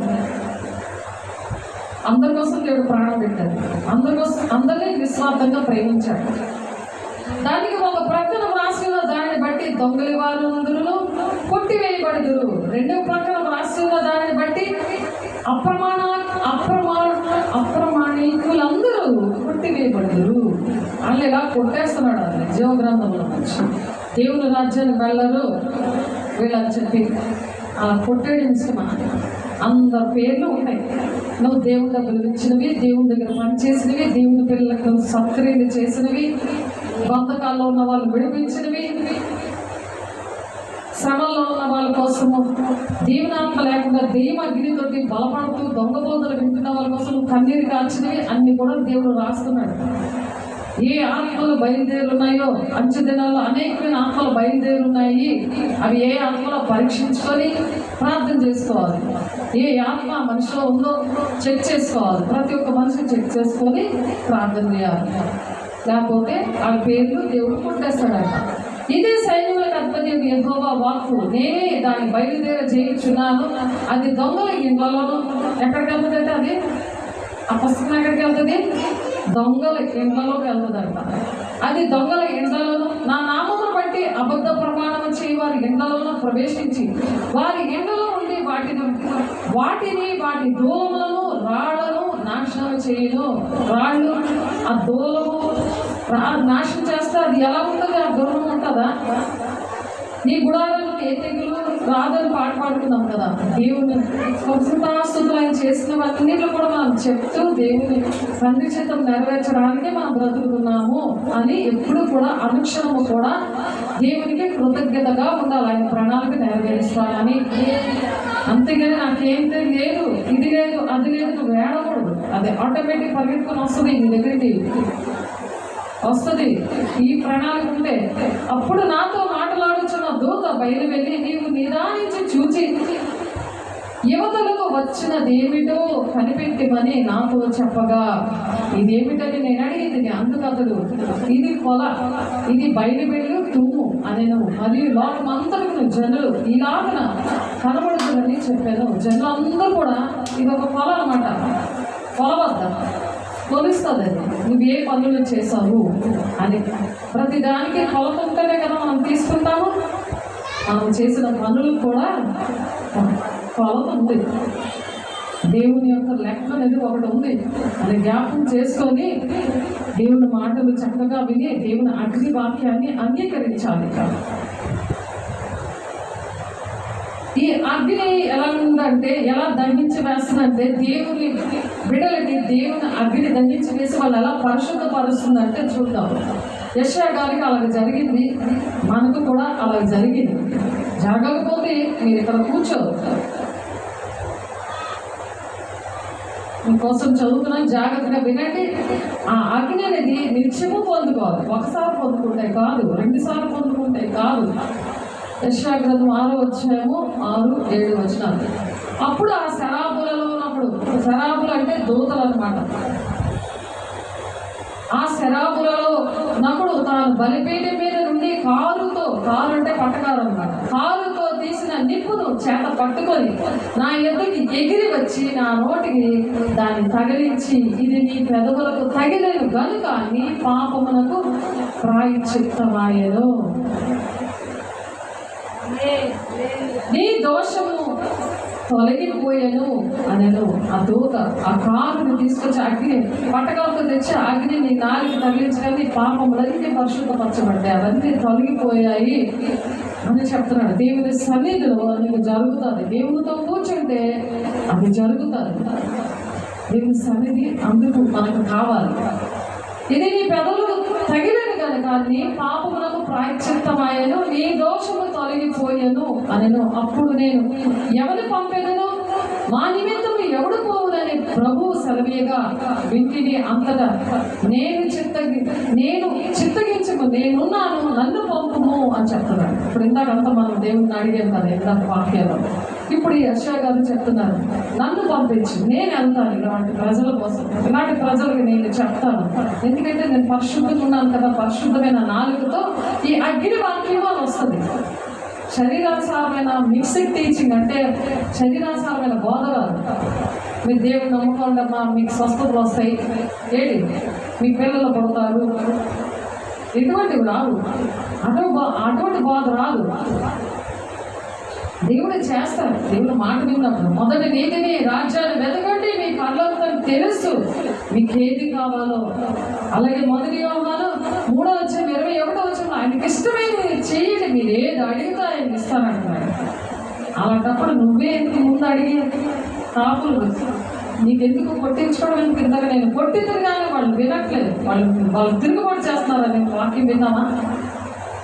అందరి కోసం దేవుడు ప్రాణం పెట్టాడు, అందరినీ నిస్వార్థంగా ప్రేమించాడు. దానికి ఒక ప్రక్కన వ్రాసిన దానిని బట్టి దొంగలి వారందరూ కొట్టివేయబడుదురు. రెండవ ప్రక్కన వ్రాసిన దానిని బట్టి అప్రమాణికులందరూ కొట్టివేయబడుదురు. వాళ్ళు ఇలా కొట్టేస్తున్నాడు. అది జీవగ్రంథంలో నుంచి దేవుని రాజ్యాన్ని వెళ్ళరు వీళ్ళని చెప్పి అలా కొట్టేయడం ఇష్టమా? అందరి పేర్లు ఉన్నాయి. నువ్వు దేవుని డబ్బులు ఇచ్చినవి, దేవుని దగ్గర పనిచేసినవి, దేవుని పిల్లలకు సత్క్రియలు చేసినవి, బంధకాల్లో ఉన్న వాళ్ళు విడిపించినవి, శ్రమల్లో ఉన్న వాళ్ళ కోసము, దీవెనాత్మ లేకుండా దెయ్యం అగ్నితోటి బలపడుతూ దొంగ బోధలు వింటున్న వాళ్ళ కోసం కన్నీరు కాల్చినవి అన్ని కూడా దేవుడు రాస్తున్నాడు. ఏ ఆత్మలు బయలుదేరున్నాయో, అంచె దినాల్లో అనేకమైన ఆత్మలు బయలుదేరున్నాయి. అవి ఏ ఆత్మలో పరీక్షించుకొని ప్రార్థన చేసుకోవాలి. ఏ ఆత్మ మనిషిలో ఉందో చెక్ చేసుకోవాలి. ప్రతి ఒక్క మనిషిని చెక్ చేసుకొని ప్రార్థన చేయాలి. లేకపోతే ఆ పేర్లు దేవుడు కొట్టేస్తాడట. ఇదే సైన్యములకు అధిపతి యెహోవా వాక్కు, నేనే దాన్ని బయలుదేర చేయించున్నాను. అది దొంగల ఇండ్లలోనూ ఎక్కడికి వెళ్తుందంటే అది ఆ పుస్తకం ఎక్కడికి వెళ్తుంది? దొంగల ఇండ్లలోకి వెళ్తుందంట. అది దొంగల ఇండ్లలోనూ నా నామమును బట్టి అబద్ధ ప్రమాణం చేయి వారి ఇండ్లలోనూ ప్రవేశించి వారి ఇండ్లలో ఉండి వాటిని వాటి దూలములను రాళ్లను నాశనం చేయను. రాళ్ళు ఆ దూలము నాశనం చేస్తే అది ఎలా ఉంటుంది? ఆ దూలం ఉంటుందా? నీ గుడారాలకు ఏ తెగులు రాదని పాడుకున్నాం కదా. దేవుని కృతాస్తుతులు ఆయన చేసినవన్నింటిలో కూడా మనం చెప్తూ దేవుని సంధిచితం నెరవేర్చడానికి మనం బ్రతుకుతున్నాము అని ఎప్పుడు కూడా అనుక్షణము కూడా దేవునికి కృతజ్ఞతగా ఉండాలి. ఆయన ప్రణాళిక నెరవేరుస్తానని. అంతేగాని నాకేం లేదు, ఇది లేదు, అది లేదు నువ్వు వేడకూడదు. అది ఆటోమేటిక్ పరిగెత్తుకొని వస్తుంది నీ దగ్గరికి వస్తుంది. ఈ ప్రణాళిక ఉంటే అప్పుడు నాతో మాట్లాడుచున్న దూత బయలు వెళ్ళి నీవు నిదానించి చూచి యువతలకు వచ్చినదేమిటో కనిపెట్టిమని నాతో చెప్పగా, ఇదేమిటని నేను అడిగింది. అందుకు అతడు ఇది పొల, ఇది బయలు వెళ్ళు తుమ్ము అనేను, మరియు లోకమంతకు జనులు ఇలాగన కనబడుతుందని చెప్పాను. జనులందరూ కూడా ఇది ఒక పొల అన్నమాట. పొల వద్ద కొలుస్తుంది అది నువ్వు ఏ పనులు చేసావు అని. ప్రతిదానికి కొలత ఉంటేనే కదా మనం తీసుకుంటాము. మనం చేసిన పనులు కూడా కొలత ఉంది. దేవుని యొక్క లెక్క అనేది ఒకటి ఉంది. అది జ్ఞాపకం చేసుకొని దేవుని మాటలు చక్కగా విని దేవుని అగ్ని వాక్యాన్ని అంగీకరించాలి. ఈ అగ్ని ఎలా ఉందంటే, ఎలా దండించి వేస్తుందంటే, దేవుని బిడ్డలకి దేవుని అగ్ని దండించి వేసి వాళ్ళు ఎలా పరిశుద్ధపరుస్తుందంటే చూద్దాం. యెషయా గారికి అలాగ జరిగింది, మనకు కూడా అలాగ జరిగింది. జరగకపోతే మీరు ఇక్కడ కూర్చోరు. మీకోసం చదువుతున్నాను, జాగ్రత్తగా వినండి. ఆ అగ్ని అనేది నిత్యము పొందుకోవాలి. ఒకసారి పొందుకుంటే కాదు, 2 సార్లు పొందుకుంటే కాదు. యెషయా గ్రంథం 6వ అధ్యాయము 6-7 వచనాలు. అప్పుడు ఆ శరాబులలో ఉన్నప్పుడు, శరాబులు అంటే దూతలు అన్నమాట. ఆ శరాబులలో నప్పుడు తాను బలిపీఠం మీద నుండి కారు అంటే పట్టకారు అన్నమాట, కారుతో తీసిన నిప్పును చేత పట్టుకొని నా ఎదుటికి ఎగిరి వచ్చి నా నోటికి దాన్ని తగిలించి, ఇది నీ పెదవులకు తగిలేను గనుక నీ పాపమునకు ప్రాయశ్చిత్తమాయెను, నీ దోషము తొలగిపోయాను అనను. ఆ దూత ఆ కారుని తీసుకొచ్చి అగ్ని పట్టకాలతో తెచ్చి అగ్ని నీ నాలుగు తగిలించడం నీ పాపములన్నీ పరిశుద్ధపరచబడ్డాయి, అవన్నీ తొలగిపోయాయి అని చెప్తున్నాడు. దేవుని సన్నిధిలో నీకు జరుగుతుంది. దేవునితో కూర్చుంటే అది జరుగుతుంది. దేవుని సన్నిధి అందుకు మనకు కావాలి. ఇది నీ పెదవులకు తగిలేను కనుక నీ పాపములకు ప్రాయశ్చిత్తమాయను, నీ దోషము తొలగిపోయాను అనను. అప్పుడు నేను ఎవరు పంపెదను, మా నిమిత్తము ఎవడు పోవునని ప్రభువు సెలవీయగా వింటిని. అంతటా నేను చిత్తగించము, నేనున్నాను, నన్ను పంపుము అని చెప్తున్నాడు. ఇప్పుడు ఇందాకంతా మనం దేవుడిని అడిగాం కదా ఇందాక వాక్యాలు. ఇప్పుడు యెషయా గారు చెప్తున్నారు, నన్ను పంపించి నేను వెళ్తాను ఇలాంటి ప్రజల కోసం, ఇలాంటి ప్రజలకు నేను చెప్తాను. ఎందుకంటే నేను పరిశుద్ధంగా ఉన్నాను కదా, పరిశుద్ధమైన నాలుగుతో ఈ అగ్ని వాక్యం అని వస్తుంది. శరీరానుసారమైన మిక్స్డ్ టీచింగ్ అంటే శరీరానుసారమైన బోధ రాదు. మీరు దేవుడు నమ్ముకోండమ్మా మీకు స్వస్థతలు వస్తాయి, ఏంటి మీ పిల్లలు పడతారు, ఎటువంటివి రావు. అటువంటి బోధ రాదు. దేవుడు చేస్తాడు. దేవుడు మాట విన్నప్పుడు మొదటి నీతిని రాజ్యాన్ని వెతకండి, మీ పరలోకం తెలుసు మీకు ఏది కావాలో. అలాగే మొదటి యోహాను 3వ అధ్యాయం 21వ వచనంలో ఆయనకి ఇష్టమైనది చేయండి, మీరు ఏది అడిగితే ఆయన ఇస్తానంటున్నాడు. అలాంటప్పుడు నువ్వే ఎందుకు ముందు అడిగి కాపులు నీకెందుకు కొట్టించుకోవడం ఎందుకు? ఇందాక నేను కొట్టిందని కానీ వాళ్ళు వినట్లేదు, వాళ్ళు తిరుగుబాటు చేస్తున్నారా? నేను వాక్యం విన్నామా?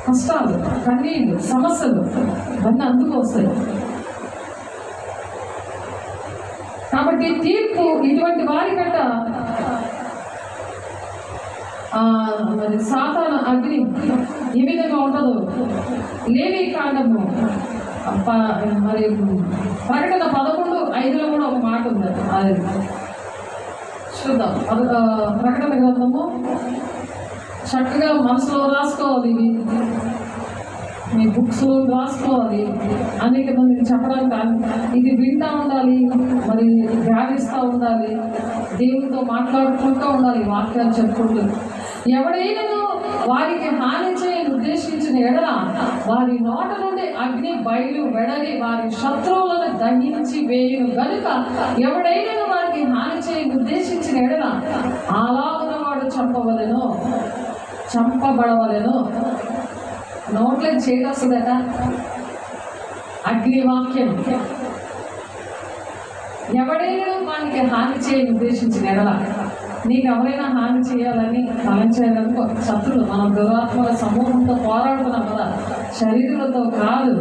కష్టాలు, కన్నీళ్ళు, సమస్యలు ఇవన్నీ అందుకు వస్తాయి. కాబట్టి తీర్పు ఇటువంటి వారికంట మరి సాతాను అగ్ని ఈ విధంగా ఉండదు. లేవి కాండము మరి ప్రకటన 11:5 కూడా ఒక మాట ఉంది. అది చూద్దాం. ప్రకటన గ్రంథము చక్కగా మనసులో రాసుకోవాలి, మీ బుక్స్లో రాసుకోవాలి. అనేక మందికి చెప్పడానికి ఇది వింటూ ఉండాలి, మరి ధ్యానిస్తూ ఉండాలి, దేవునితో మాట్లాడుకుంటూ ఉండాలి, వాక్యాలు చెప్పుకుంటూ. ఎవడైనా వారికి హాని చేయని ఉద్దేశించిన ఎడల వారి నోట నుండి అగ్ని బయలు వెడలి వారి శత్రువులను దహించి వేయును గనుక ఎవడైనా వారికి హాని చేయని ఉద్దేశించిన ఎడల అలాగున వాడు చంపబడవలెను. నోట్లో చేయొస్తుందట అగ్ని వాక్యం. ఎవడైనా వానికి హాని చేయని ఉద్దేశించిన ఎడల, నీకు ఎవరైనా హాని చేయాలని తలంచేయాలనుకో, శత్రులు మనం దురాత్మల సమూహంతో పోరాడుతున్నాం కదా, శరీరాలతో కాదు.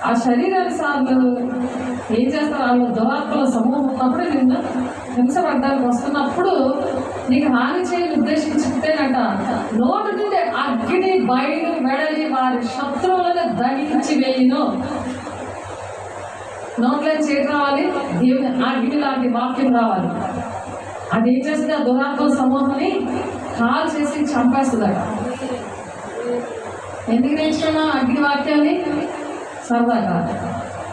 ఆ శరీరానుసార్లు ఏం చేస్తారు, వాళ్ళు దురాత్మల సమూహం ఉన్నప్పుడు నిన్ను హింసపడ్డానికి వస్తున్నప్పుడు నీకు హాని చేయని ఉద్దేశించితేనట నోటి నుండి అగ్ని బయలు వెడలి వారి శత్రువులను దహించి వేయును. నోట్లో చేతి రావాలి, దేవుని అగ్ని లాంటి వాక్యం రావాలి. అది ఏం చేస్తుంది, ఆ దురాత్మ సమూహాన్ని కాల్ చేసి చంపేస్తుందట. ఎందుకు నేర్చుకున్నా అగ్ని వాక్యాన్ని? సరదాగా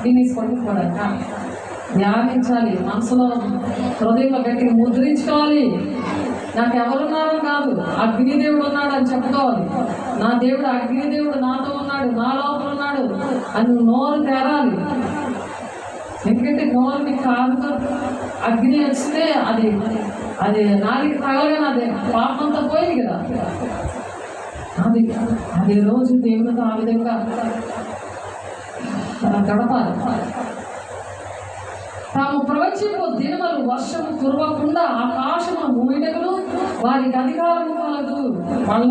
వినేసి పట్టుకోవడానికి ధ్యానించాలి, మనసులో హృదయంలో గట్టిగా ముద్రించుకోవాలి. నాకు ఎవరున్నారో కాదు, అగ్నిదేవుడు ఉన్నాడు అని చెప్పుకోవాలి. నా దేవుడు అగ్నిదేవుడు నాతో ఉన్నాడు, నా లోపల ఉన్నాడు అని నోరు తెరాలి. ఎందుకంటే నోరుని కాదుతో అగ్ని వస్తే అది నాలుగు తగలగానే అదే పాపంతో పోయింది కదా. అది రోజు దేవునితో ఆ విధంగా గడపాలి. తాము ప్రవచింపు దినములు వర్షము కురవకుండా ఆకాశము మూయిటకును వారికి అధికారము కలదు. వాళ్ళ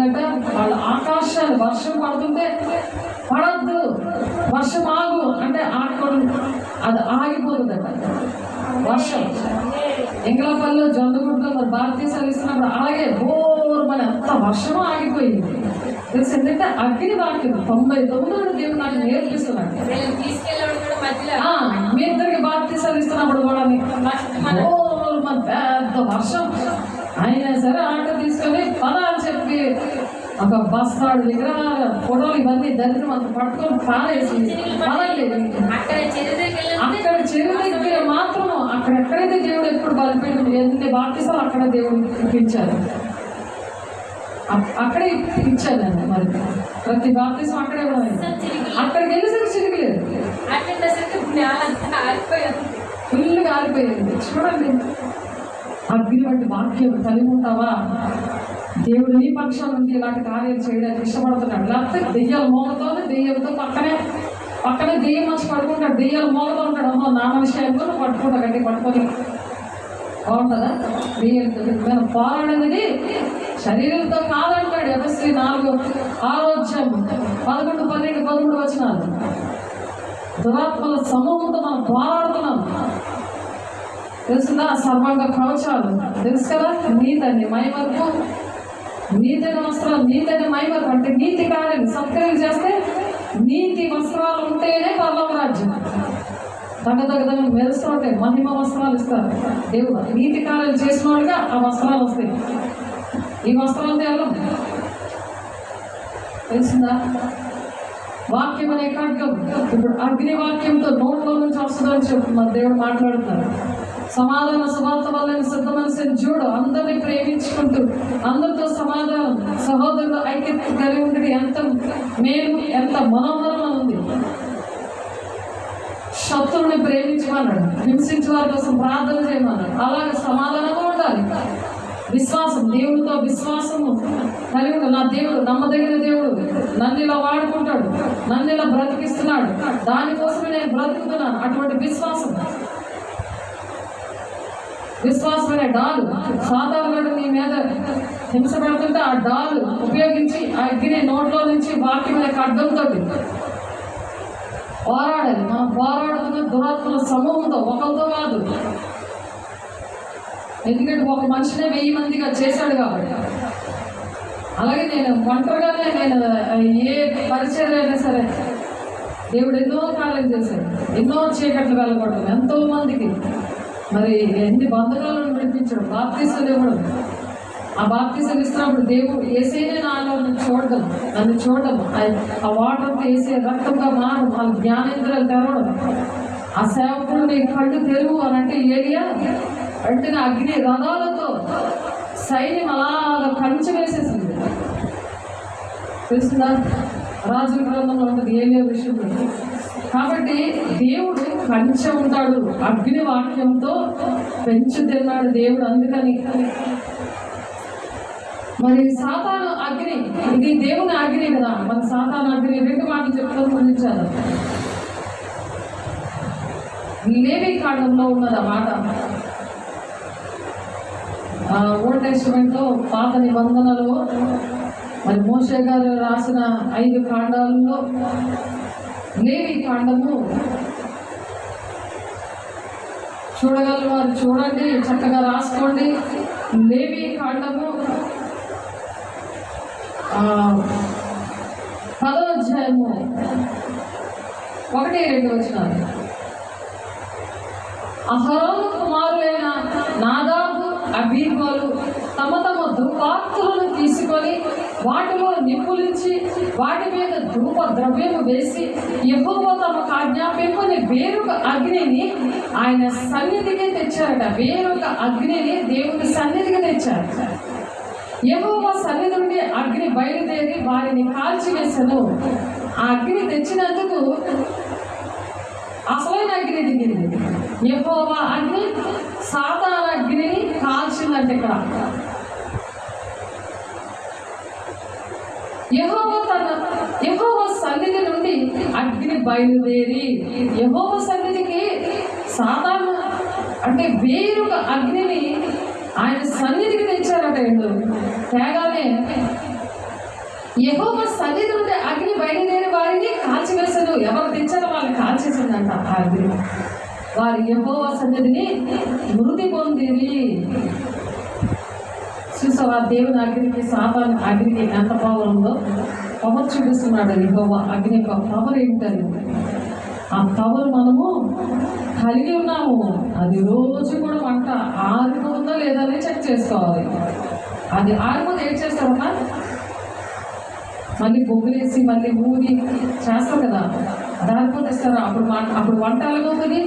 ఆకాశాలు వర్షం పడుతుంటే పడద్దు, వర్షం ఆగు అంటే అది ఆగిపోతుందట. వర్షం ఎంగళపల్లిలో జొన్నగుడ్లో మరి భారతదేశాలు ఇస్తున్నప్పుడు అలాగే బోర్మని అంత వర్షం ఆగిపోయింది. తెలుసు, ఎందుకంటే అగ్ని వాక్యం 99 దేవుడు నాకు నేర్పిస్తున్నాడు. మీ ఇద్దరికి భారతదేశాలు ఇస్తున్నప్పుడు కూడా పెద్ద వర్షం అయినా సరే ఆట తీసుకొని పదాలు చెప్పి ఒక బస్తాడు విగ్రహాలు ఫోటోలు ఇవన్నీ దరిద్రం అంత పట్టుకొని పారేసి పదలేదు. అక్కడ చెరువు దగ్గర మాత్రం అక్కడెక్కడైతే దేవుడు ఎప్పుడు బలిపోయింది ఎన్ని బాప్తిసాలు అక్కడ దేవుడు ఇప్పించారు, అక్కడే ఇచ్చానండి. మరి ప్రతి బాప్తిసం అక్కడే కూడా అక్కడికి వెళ్ళేసరికి చిరిగలేదు, ఫుల్గా ఆరిపోయింది. చూడండి, అగ్ని వంటి వాక్యం కలిగి ఉంటావా? దేవుడు నీ పక్షం నుండి ఇలాంటి కార్యాలు చేయడానికి ఇష్టపడుతున్నాడు. లేకపోతే దెయ్యాలు మోగతోనే దెయ్యంతో పక్కనే దెయ్యం వచ్చి పడుకుంటాడు, దెయ్యాలు మోగతో ఉంటాడు. అమ్మో నా మనిషి అనుకుని పట్టుకుంటా గట్టి పట్టుకొని బాగుంటుందా? దెయ్యంతో పోరాడనేది శరీరంతో కాదంటాడు. ఎఫెసీ 4:11-12-13 వచనాలు. దురాత్మల సమూహంతో మనం పోరాడుతున్నాం. తెలుసుదా? సర్వాంగ కవచాలు తెలుసు కదా. నీతని మైమర్పు, నీతని వస్త్రాలు, నీతని మైమర్పు అంటే నీతి కార్యాలు సత్క్రియలు చేస్తే నీతి వస్త్రాలు ఉంటేనే పరలోక రాజ్యం. దగ్గర మెరుస్తూ ఉంటాయి, మహిమ వస్త్రాలు ఇస్తారు దేవుడు. నీతి కార్యాలు చేసిన వాడుగా ఆ వస్త్రాలు వస్తాయి. ఈ వస్త్రాలతో వెళ్ళం. తెలిసిందా? వాక్యం అనే ఖడ్గం ఇప్పుడు అగ్ని వాక్యంతో నోట్లో నుంచి వస్తుందని చెప్తున్నారు. దేవుడు మాట్లాడుతున్నారు. సమాధాన సువార్త వల్ల సిద్ధమనిసిన చూడు, అందరినీ ప్రేమించుకుంటూ అందరితో సమాధానం, సహోదరులు ఐక్యత కలిగి ఉంటే ఎంత మేలు, ఎంత మనోహరం ఉంది. శత్రువుని ప్రేమించమన్నాడు, హింసించే వారి కోసం ప్రార్థన చేయమన్నాడు. అలాగే సమాధానంగా ఉండాలి. విశ్వాసం, దేవుడితో విశ్వాసము కలిగి ఉండాలి. నా దేవుడు నమ్మదగిన దేవుడు, నన్ను ఇలా వాడుకుంటాడు, నన్ను ఇలా బ్రతికిస్తున్నాడు, దానికోసమే నేను బ్రతుకుతున్నాను. అటువంటి విశ్వాసమైన డాలు సాధారణ నీ మీద హింస పెడుతుంటే ఆ డాల్ ఉపయోగించి ఆ అగ్ని నోట్లో నుంచి వాక్యం అనే ఖడ్గంతో పోరాడాలి. మనం పోరాడుతున్న దురాత్మల సమూహంతో, ఒకరితో కాదు. ఎందుకంటే ఒక మనిషినే 1000 మందిగా చేశాడు కాబట్టి. అలాగే నేను ఒంటరిగానే నేను ఏ పరిచయం అయినా సరే దేవుడు ఎన్నో కార్యం చేశాడు, ఎన్నో చీకట్లు వెళ్ళగొట్టడం, ఎంతో మందికి మరి ఎన్ని బంధకాలను విడిపించడం, బాప్తీసాలు ఇవ్వడం. ఆ బాప్తీసాలు ఇస్తున్నప్పుడు దేవుడు ఏసైనా నాలో నన్ను చూడడం, ఆ వాటర్తో వేసే రక్తంగా మారడం, వాళ్ళ జ్ఞానేంద్రాలు తెరవడం, ఆ సేవకుడిని కళ్ళు తెరువు అని అంటే ఏరియా వెంటనే అగ్ని రథాలతో సైన్యం అలాగా కంచె వేసేసింది. తెలుస్తుందా? రాజుల గ్రంథంలో ఉంటుంది ఏలియా విషయంలో. కాబట్టి దేవుడు కంచె ఉంటాడు, అగ్ని వాక్యంతో పెంచు తిన్నాడు దేవుడు. అందుకని మరి సాతాను అగ్ని, ఇది దేవుని అగ్ని కదా. మన సాతాను అగ్ని 2 మాటలు చెప్తూ పొందించారు. లేవి కాండంలో ఉన్నది ఆ మాట. ఓల్డ్ టెస్టిమెంట్లో పాత నిబంధనలో మరి మోషే గారు రాసిన 5 కాండాలలో లేవి కాండము చూడగల వారు చూడండి, చక్కగా రాసుకోండి. లేవి కాండము 10వ అధ్యాయము 1-2 వచనాలు. అహరోను కుమారులైన నాదాబు, అబీగోలు తమ తమ ధూపార్తులను తీసుకొని వాటిలో నిప్పులించి వాటి మీద ధూప ద్రవ్యము వేసి యెహోవా తమకు ఆజ్ఞాపింపని వేరొక అగ్నిని ఆయన సన్నిధికి తెచ్చారట. వేరొక అగ్నిని దేవుని సన్నిధికి తెచ్చారు. యెహోవా సన్నిధి నుండి అగ్ని బయలుదేరి వారిని కాల్చివేసెను. ఆ అగ్ని తెచ్చినందుకు అసలైన అగ్ని దిగింది. యెహోవా అగ్ని సాతాను అగ్నిని కాల్చిందంటే ఇక్కడ యెహోవా సన్నిధి నుండి అగ్ని బయలుదేరి, యెహోవా సన్నిధికి సాతాను అంటే వేరొక అగ్నిని ఆయన సన్నిధికి తెచ్చారట. తేగానే యెహోవా సన్నిధి నుండి అగ్ని బయలుదేరి వారిని కాల్చివేశారు. ఎవరు తెచ్చారో వాళ్ళని కాల్చేసిందంట ఆ అగ్ని. వారి యెహోవా సన్నిధిని మృతి పొందిరి. చూసావా దేవుని అగ్నికి సాతాను అగ్నికి ఎంత పవర్ ఉందో? పవర్ చూపిస్తున్నాడు యెహోవా అగ్ని యొక్క పవర్ ఏంటని. ఆ పవర్ మనము కలిగి ఉన్నాము. అది రోజు కూడా వంట ఆరిపోతుందా లేదా అని చెక్ చేసుకోవాలి. అది ఆరిపోతే ఏం చేస్తారమ్మా? మళ్ళీ బొగ్గులేసి మళ్ళీ ఊరి చేస్తారు కదా, దారిపోతే ఇస్తారా? అప్పుడు వంట ఎలాగవుతుంది?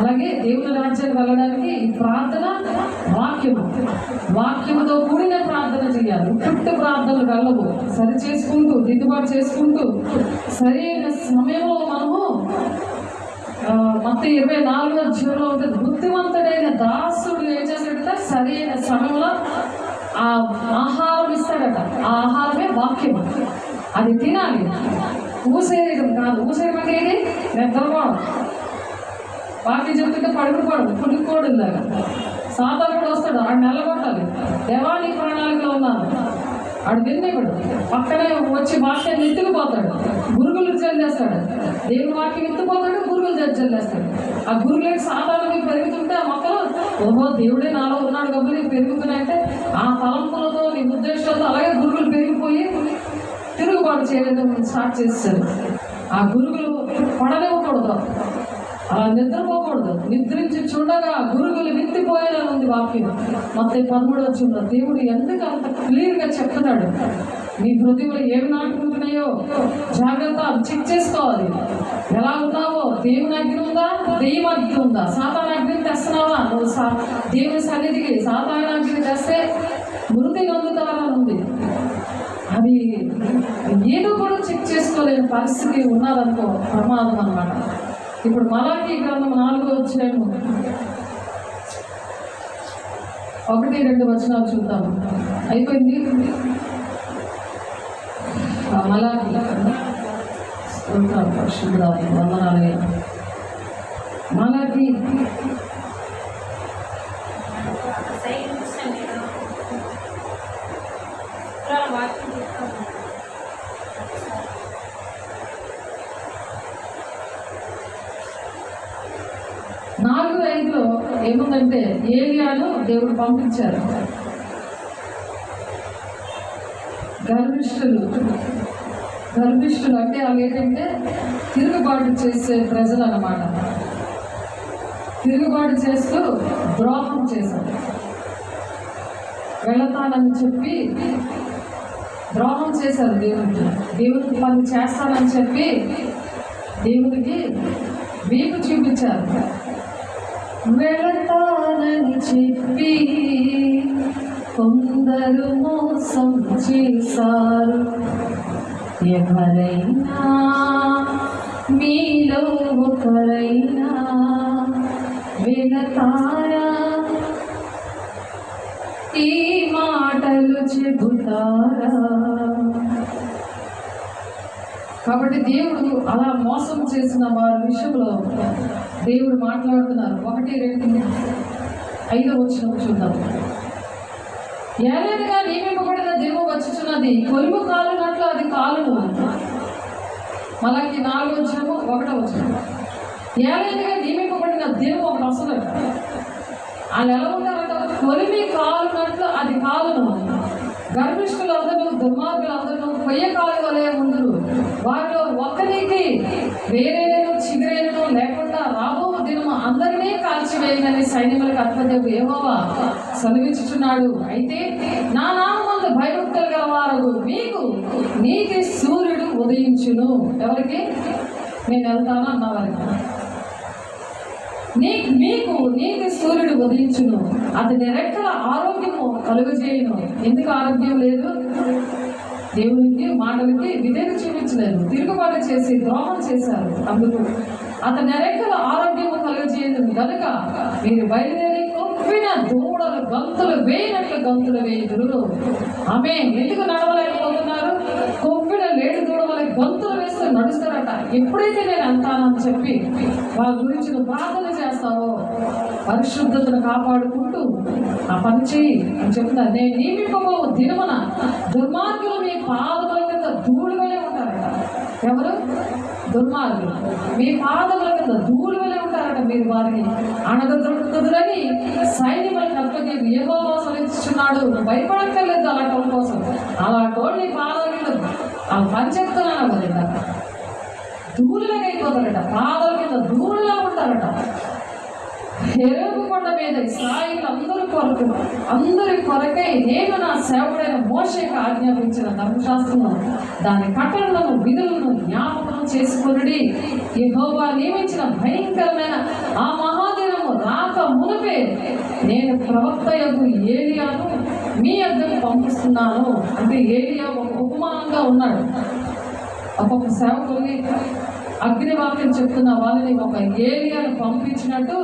అలాగే దేవుని రాజ్యానికి వెళ్ళడానికి ఈ ప్రార్థన వాక్యముతో కూడిన ప్రార్థన చేయాలి. పుట్టు ప్రార్థనలు వెళ్ళవు. సరి చేసుకుంటూ, దిద్దుబాటు చేసుకుంటూ, సరైన సమయంలో మనము మత్తయి 24వ అధ్యాయంలో ఉంటుంది. బుద్ధిమంతుడైన దాసుడు ఏం చేస్తాడంటే సరైన సమయంలో ఆ ఆహారం ఇస్తాడట. ఆ ఆహారమే వాక్యం. అది తినాలి. ఊసేయడం కాదు. ఊసేయడం అంటే ఏంటి? నిద్రపోవడం. వాక్యం చెప్తుంటే పడుకోవడం, పుడుకోవడం లాగా. సాతాను కూడా వస్తాడు, ఆడు నెలగొట్టాలి. దేవాని ప్రణాళికలో ఉన్నాను ఆడు విన్నప్పుడు పక్కనే వచ్చి వాక్యాన్ని ఎత్తుకుపోతాడు, గురుగులు జల్లేస్తాడు. దేవుని వాక్యం ఎత్తుకుపోతాడు, గురుగులు జల్లేస్తాడు. ఆ గురుగులు సాధారణంగా పెరుగుతుంటే ఆ మొక్కలు ఓహో దేవుడే నాలో ఉన్నాడు కాబట్టి పెరుగుతున్నాయంటే ఆ తలంపులతో నీ ఉద్దేశాలతో అలాగే గురుగులు పెరిగిపోయి తిరుగుబాటు చేయడం స్టార్ట్ చేస్తారు. ఆ గురుగులు పడనివ్వకూడదు, అలా నిద్రపోకూడదు. నిద్రించి చూడగా గురుగులు విత్తిపోయేలా ఉంది వాక్యం. మత్తయి 13వ అధ్యాయంలో దేవుడు ఎందుకు అంత క్లియర్గా చెప్తున్నాడు? నీ హృదయంలో ఏమి నాటుకుంటున్నాయో జాగ్రత్త, చెక్ చేసుకోవాలి. ఎలా ఉన్నావో? దేవుని అగ్ని ఉందా? దెయ్యం అగ్ని ఉందా? సాతాను అగ్నిని తెస్తున్నావా? నువ్వు దేవుని సన్నిధికి సాతాను అగ్ని తెస్తే మృతి నొందుతారని ఉంది. అది ఏదో కూడా చెక్ చేసుకోలేని పరిస్థితి ఉన్నదనుకో ప్రమాదం అన్నమాట. ఇప్పుడు మలాకీ గ్రంథం 4వ అధ్యాయము 1-2 వచనాలు చూద్దాము. అయిపోయింది. మలాకీ పరిశుద్ధ వందనాలే. మలాకీ ఏముందంటే ఏలియాను దేవుడు పంపించారు. గర్విష్ఠులు అంటే వాళ్ళు ఏంటంటే తిరుగుబాటు చేసే ప్రజలు అన్నమాట. తిరుగుబాటు చేస్తూ ద్రోహం చేశారు. వెళతానని చెప్పి ద్రోహం చేశారు. దేవునికి పని చేస్తానని చెప్పి దేవునికి వీపు చూపించారు. వెళతానని చెప్పి కొందరు మోసం చేశారు. ఎవరైనా మీలో ఒకరైనా వెళతారా? ఈ మాటలు చెబుతారా? కాబట్టి దేవుడు అలా మోసం చేసిన వారి విషయంలో దేవుడు మాట్లాడుతున్నారు. 1-2-5 వచనం చూద్దాం. ఏలైనగా నియమింపబడిన దినము వచ్చుచున్నది, కొలుము కాలునట్లు అది కాలును. మలకి 4:1 ఏలైనగా నియమింపబడిన దినము ఒకటి అసలు వాళ్ళు ఎలా ఉంటారంట? కొలిమి కాలునట్లు అది కాలును. గర్భిష్ఠులందరూ దుర్మార్గులందరూ కొయ్య కాలు వలె ఉందరు. వారిలో ఒక్కరికి వేరేను చిగురేను లేకుండా రాబో దినము అందరినీ కాల్చివేయనని సైన్యములకు అధిపతి యెహోవా సెలవిచ్చుచున్నాడు. అయితే నా నామమందు భయభక్తులు గలవారు మీకు నీతి సూర్యుడు ఉదయించును. ఎవరికి? నేను వెళ్తాను అన్నవారికి మీకు నీతి సూర్యుడు ఉదయించును. అతని రెక్కల ఆరోగ్యము కలుగజేయును. ఎందుకు ఆరోగ్యం లేదు? దేవునికి మాటలకి విధేయత చూపించలేదు, తిరుగుబాటు చేసి ద్రోహం చేశారు. అందుకు అతని రెక్కల ఆరోగ్యము కలుగజేయను కనుక మీరు బయలుదేరి కొవ్విన దూడలు గంతులు వేయినట్లు గంతులు వేయుదురు. ఆమె ఎందుకు నడవలేకపోతున్నారు? కొవ్విన లేడి దూడ వల్ల గంతులు వేస్తూ నడుస్తారట. ఎప్పుడైతే నేను అంటానని చెప్పి వాళ్ళ గురించి నువ్వు ప్రార్థన చేస్తావో, పరిశుద్ధతను కాపాడుకుంటూ ఆ పని చేయి అని చెప్తాను. నేను నియమింపబో దినమున దుర్మార్గులు మీ పాదముల కింద ధూళి వలె ఉంటారట. ఎవరు? దుర్మార్గులు మీ పాదముల కింద ధూళి వలె ఉంటారట. మీరు వారిని అణగదొరుకుతురని సైన్యములకు అప్పగించి యెహోవా సెలవిచ్చుచున్నాడు. నువ్వు భయపడక్కర్లేదు అలాంటి వాళ్ళ కోసం. అలాంటి వాళ్ళు నీ పాదాల కింద ఆ పని చెప్తున్నాను కదండి, ధూళిలాగా అయిపోతారట. పాదాల కింద ధూళిలా ఉంటారట. హెరోబు కొండ మీద ఇశ్రాయేలు అందరి కొరకై నేను నా సేవకుడైన మోషేకు ఆజ్ఞాపించిన ధర్మశాస్త్రము దాని కట్టడలను విధులను జ్ఞాపకం చేసుకొనుడి. యెహోవా నియమించిన భయంకరమైన ఆ మహాదినము రాక మునుపే నేను ప్రవక్తయగు ఏలియాను మీ యొద్దకు పంపిస్తున్నాను. అంటే ఏలియా ఒక ఉపమానంగా ఉన్నాడు. ఒక్కొక్క సేవకుని అగ్నివాక్యం చెప్తున్న వాళ్ళని ఒక ఏలియాను పంపించినట్టు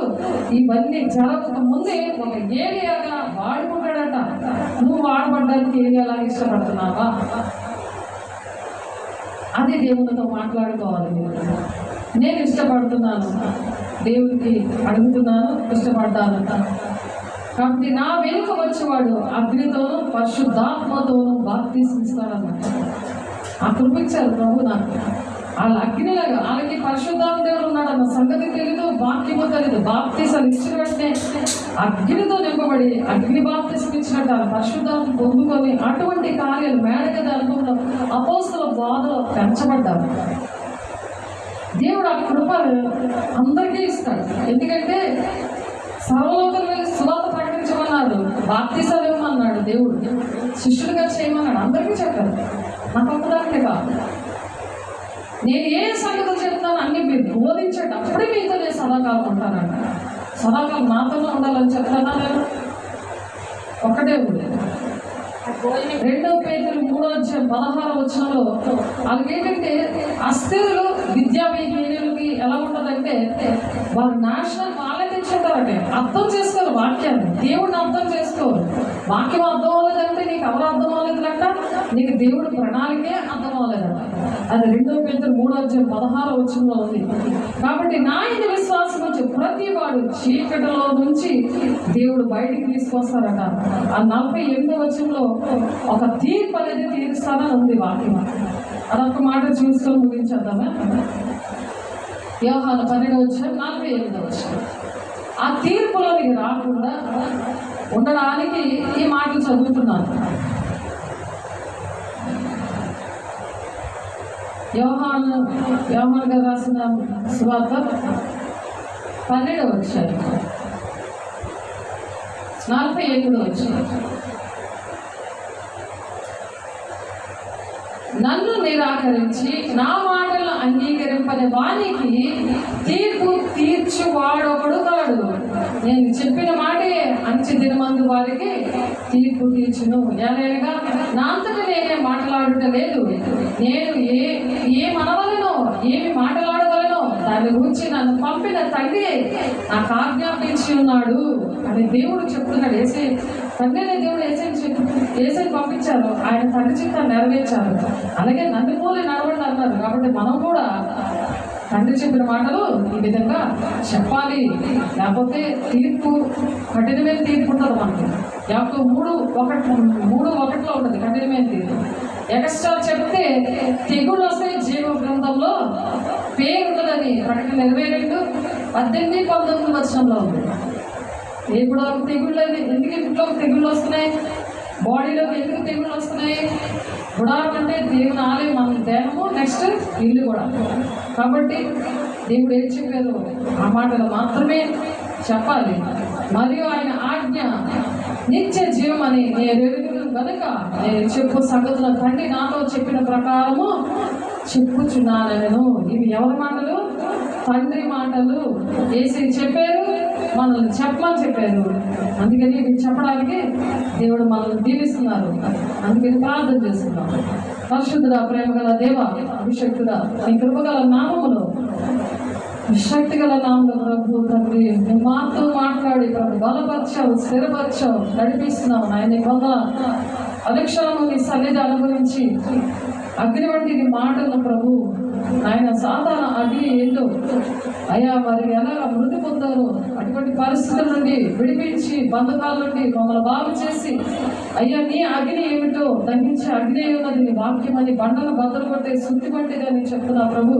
ఇవన్నీ జరగక ముందే ఒక ఏలియాగా వాడుకుంటాడట. నువ్వు వాడబడ్డానికి ఏలియాలాగా ఇష్టపడుతున్నావా? అది దేవునితో మాట్లాడుకోవాలి. నేను ఇష్టపడుతున్నాను, దేవుడికి అడుగుతున్నాను, ఇష్టపడ్డాను. కాబట్టి నా వెనుక వచ్చేవాడు అగ్నితోనూ పరిశుద్ధాత్మతోనూ బాప్తిస్మిస్తాడన్నమాట. ఆ కృపించారు ప్రభు నాకు. వాళ్ళ అగ్నిలాగా వాళ్ళకి పరిశుద్ధాత్మ దేవుడు ఉన్నాడు అన్న సంగతి తెలీదు, వాక్యము తెలీదు. బాప్తిసాలు ఇచ్చిన వెంటనే అగ్నితో నింపబడి అగ్ని బాప్తిసం ఇచ్చినట్టు ఆ పరిశుద్ధాత్మ పొందుకొని అటువంటి కార్యాలు మేడగది అనుభవంలో అపోస్తల బోధలో పెంచబడ్డారు. దేవుడు ఆ కృపను అందరికీ ఇస్తాడు. ఎందుకంటే సర్వలోకం వెళ్ళి సువార్త ప్రకటించమన్నాడు, బాప్తిసాలు ఇవ్వమన్నాడు దేవుడు, శిష్యులుగా చేయమన్నాడు. అందరికీ చెప్పారు, నాకు ఒక్కదానికే కాదు. నేను ఏ సంగతులు చెప్తాను అన్ని మీరు బోధించండి, అప్పుడే మీతో నేను సదాకాలం ఉంటానంట. సదాకాలం నాతోనే ఉండాలని చెప్తానా? నేను ఒకటే ఉంది. 2 పేతురు 3:16 వాళ్ళకి ఏంటంటే అస్థిరులు విద్యావిహీనులకి ఎలా ఉంటుందంటే వాళ్ళ నాశనం వాళ్ళే తెచ్చుంటారంటే అర్థం చేసుకోరు వాక్యాన్ని, దేవుడిని అర్థం చేసుకోరు. వాక్యం అర్థం అవ్వలేదంటే నీకు ఎవరు అర్థం అవ్వలేదంట, నీకు దేవుడు ప్రణాళికే అర్థం అవ్వలేదంట. అది 2 పేతురు 3:16 ఉంది. కాబట్టి నా ఇది విశ్వాసం వచ్చి ప్రతి వాడు చీకటిలో నుంచి దేవుడు బయటికి తీసుకొస్తారట. ఆ 48 ఒక తీర్పు అనేది తీరుస్తానని ఉంది వాక్యం. అదొక మాట చూసుకొని ముగించేద్దామా? యోహాను 12:48 ఆ తీర్పులోకి రాకుండా ఉండడానికి ఈ మాటలు చదువుతున్నాను. యోహాను గారు రాసిన సువార్త 12వ అధ్యాయం 47వ వచనం. నన్ను నిరాకరించి నా మాటలను అంగీకరింపని వానికి తీర్పు తీర్చువాడొకడు కాడు. నేను చెప్పిన మాటే అంచె దినమందు వారికి తీర్పు తీర్చును. ఏలైనగా నా అంతటా నేనే మాట్లాడుట లేదు. నేను ఏ మనవలనో ఏమి మాట్లాడవలనో దాని గురించి నన్ను పంపిన తండ్రి నాకు ఆజ్ఞాపించి ఉన్నాడు అని దేవుడు చెప్తున్నాడు. తండ్రిని దేవుడు ఏసైని పంపించారు, ఆయన తండ్రి చిత్తాన్ని నెరవేర్చారు. అలాగే నన్ను పోలి నడవండి అన్నారు. కాబట్టి మనం కూడా తండ్రి చెప్పిన మాటలు ఈ విధంగా చెప్పాలి. లేకపోతే తీర్పు, కఠినమైన తీర్పు ఉంటుంది మనకి. యాకోబు 3:1 ఉంటుంది కఠినమైన తీర్పు. ఎక్స్ట్రా చెప్తే తెగులు వస్తే జీవ గ్రంథంలో పేరు ఉంటుందని ప్రకటన 22:18-19 వచనంలో ఉంది. ఇప్పుడు తెగుళ్ళు ఎందుకు ఇంట్లోకి తెగుళ్ళు వస్తున్నాయి, బాడీలోకి ఎందుకు తెగుళ్ళు వస్తున్నాయి? గుడారం అంటే దేవుని ఆలయం, మన దేహము, నెక్స్ట్ ఇల్లు కూడా. కాబట్టి దేవుడు ఏం చెప్పారు ఆ మాటలు మాత్రమే చెప్పాలి. మరియు ఆయన ఆజ్ఞ నిత్య జీవం అని నేను ఎరుగును కనుక నేను చెప్పు సంగతుల తండ్రి నాతో చెప్పిన ప్రకారము చెప్పుచున్నాను. ఇవి ఎవరి మాటలు? తండ్రి మాటలు. ఏసీ చెప్పారు, మనల్ని చెప్పమని చెప్పారు. అందుకని ఇవి చెప్పడానికి దేవుడు మనల్ని దీవిస్తున్నారు. అందుకని ప్రార్థన చేస్తున్నాం. పరిశుద్ధుడా, ప్రేమ గల దేవ, అభిషక్తుడా, నీ కృపగల నామములో, శక్తి గల నామములో ప్రభు తండ్రి నువ్వు మాతో మాట్లాడి ప్రభు బలపరచావు, స్థిరపరచావు, నడిపిస్తున్నావు. ఆయన కొంత అనుక్షణము నీ సన్నిధి అనుభవించి అగ్ని వంటి నీ మాటలను ప్రభు ఆయన సాధారణ అగ్ని ఏంటో అయ్యా వారు ఎలా మృతి పొందారో అటువంటి పరిస్థితుల నుండి విడిపించి బంధకాల నుండి మమ్మల్ని బాగు చేసి అయ్యా నీ అగ్ని ఏమిటో దహించి అగ్ని ఉన్నది నీ వాక్యం అని బండను బద్దలు కొట్టే శుద్ధి పట్టిదని చెప్తున్నా ప్రభు.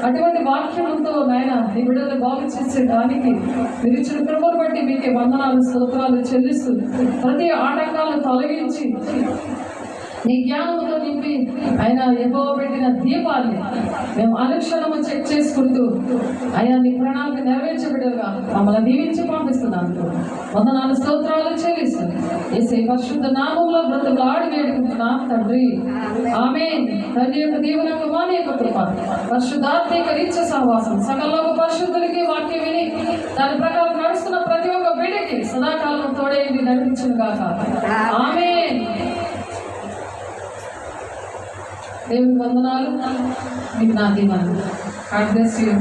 అటువంటి వాక్యంతో నాయన నీ బిడ్డలు బాగు చేసే దానికి మీరు ఇచ్చిన కృపను బట్టి మీకే వందనాలు స్తోత్రాలు చెల్లిస్తూ ప్రతి ఆటంకాలను తొలగించి నీ జ్ఞానంతో నింపి ఆయన ఎగో పెట్టిన దీపాన్ని మేము అనుక్షణము చెక్ చేసుకుంటూ అయ్యా నీ ప్రణాళిక నెరవేర్చబిడ్డలుగా మమ్మల్ని దీవించి పంపిస్తున్నాను. వందనాలు స్తోత్రాలు చెల్లిస్తుంది. యేసయ్య పరిశుద్ధ నామంలో బ్రతుకులాడి వేడుకుంటున్నా తండ్రి, ఆమేన్. తండ్రి యొక్క దీవెన, కుమారుని యొక్క కృప, పరిశుద్ధాత్మిక నిత్య సహవాసం సకల పరిశుద్ధులకి వాక్యం విని దాని ప్రకారం నడుస్తున్న ప్రతి ఒక్క బిడ్డకి సదాకాలం తోడే నడిపించును గాక. ఆమేన్. దేవుని వందనాలు. మీకు నా దీవెనలు. God bless you.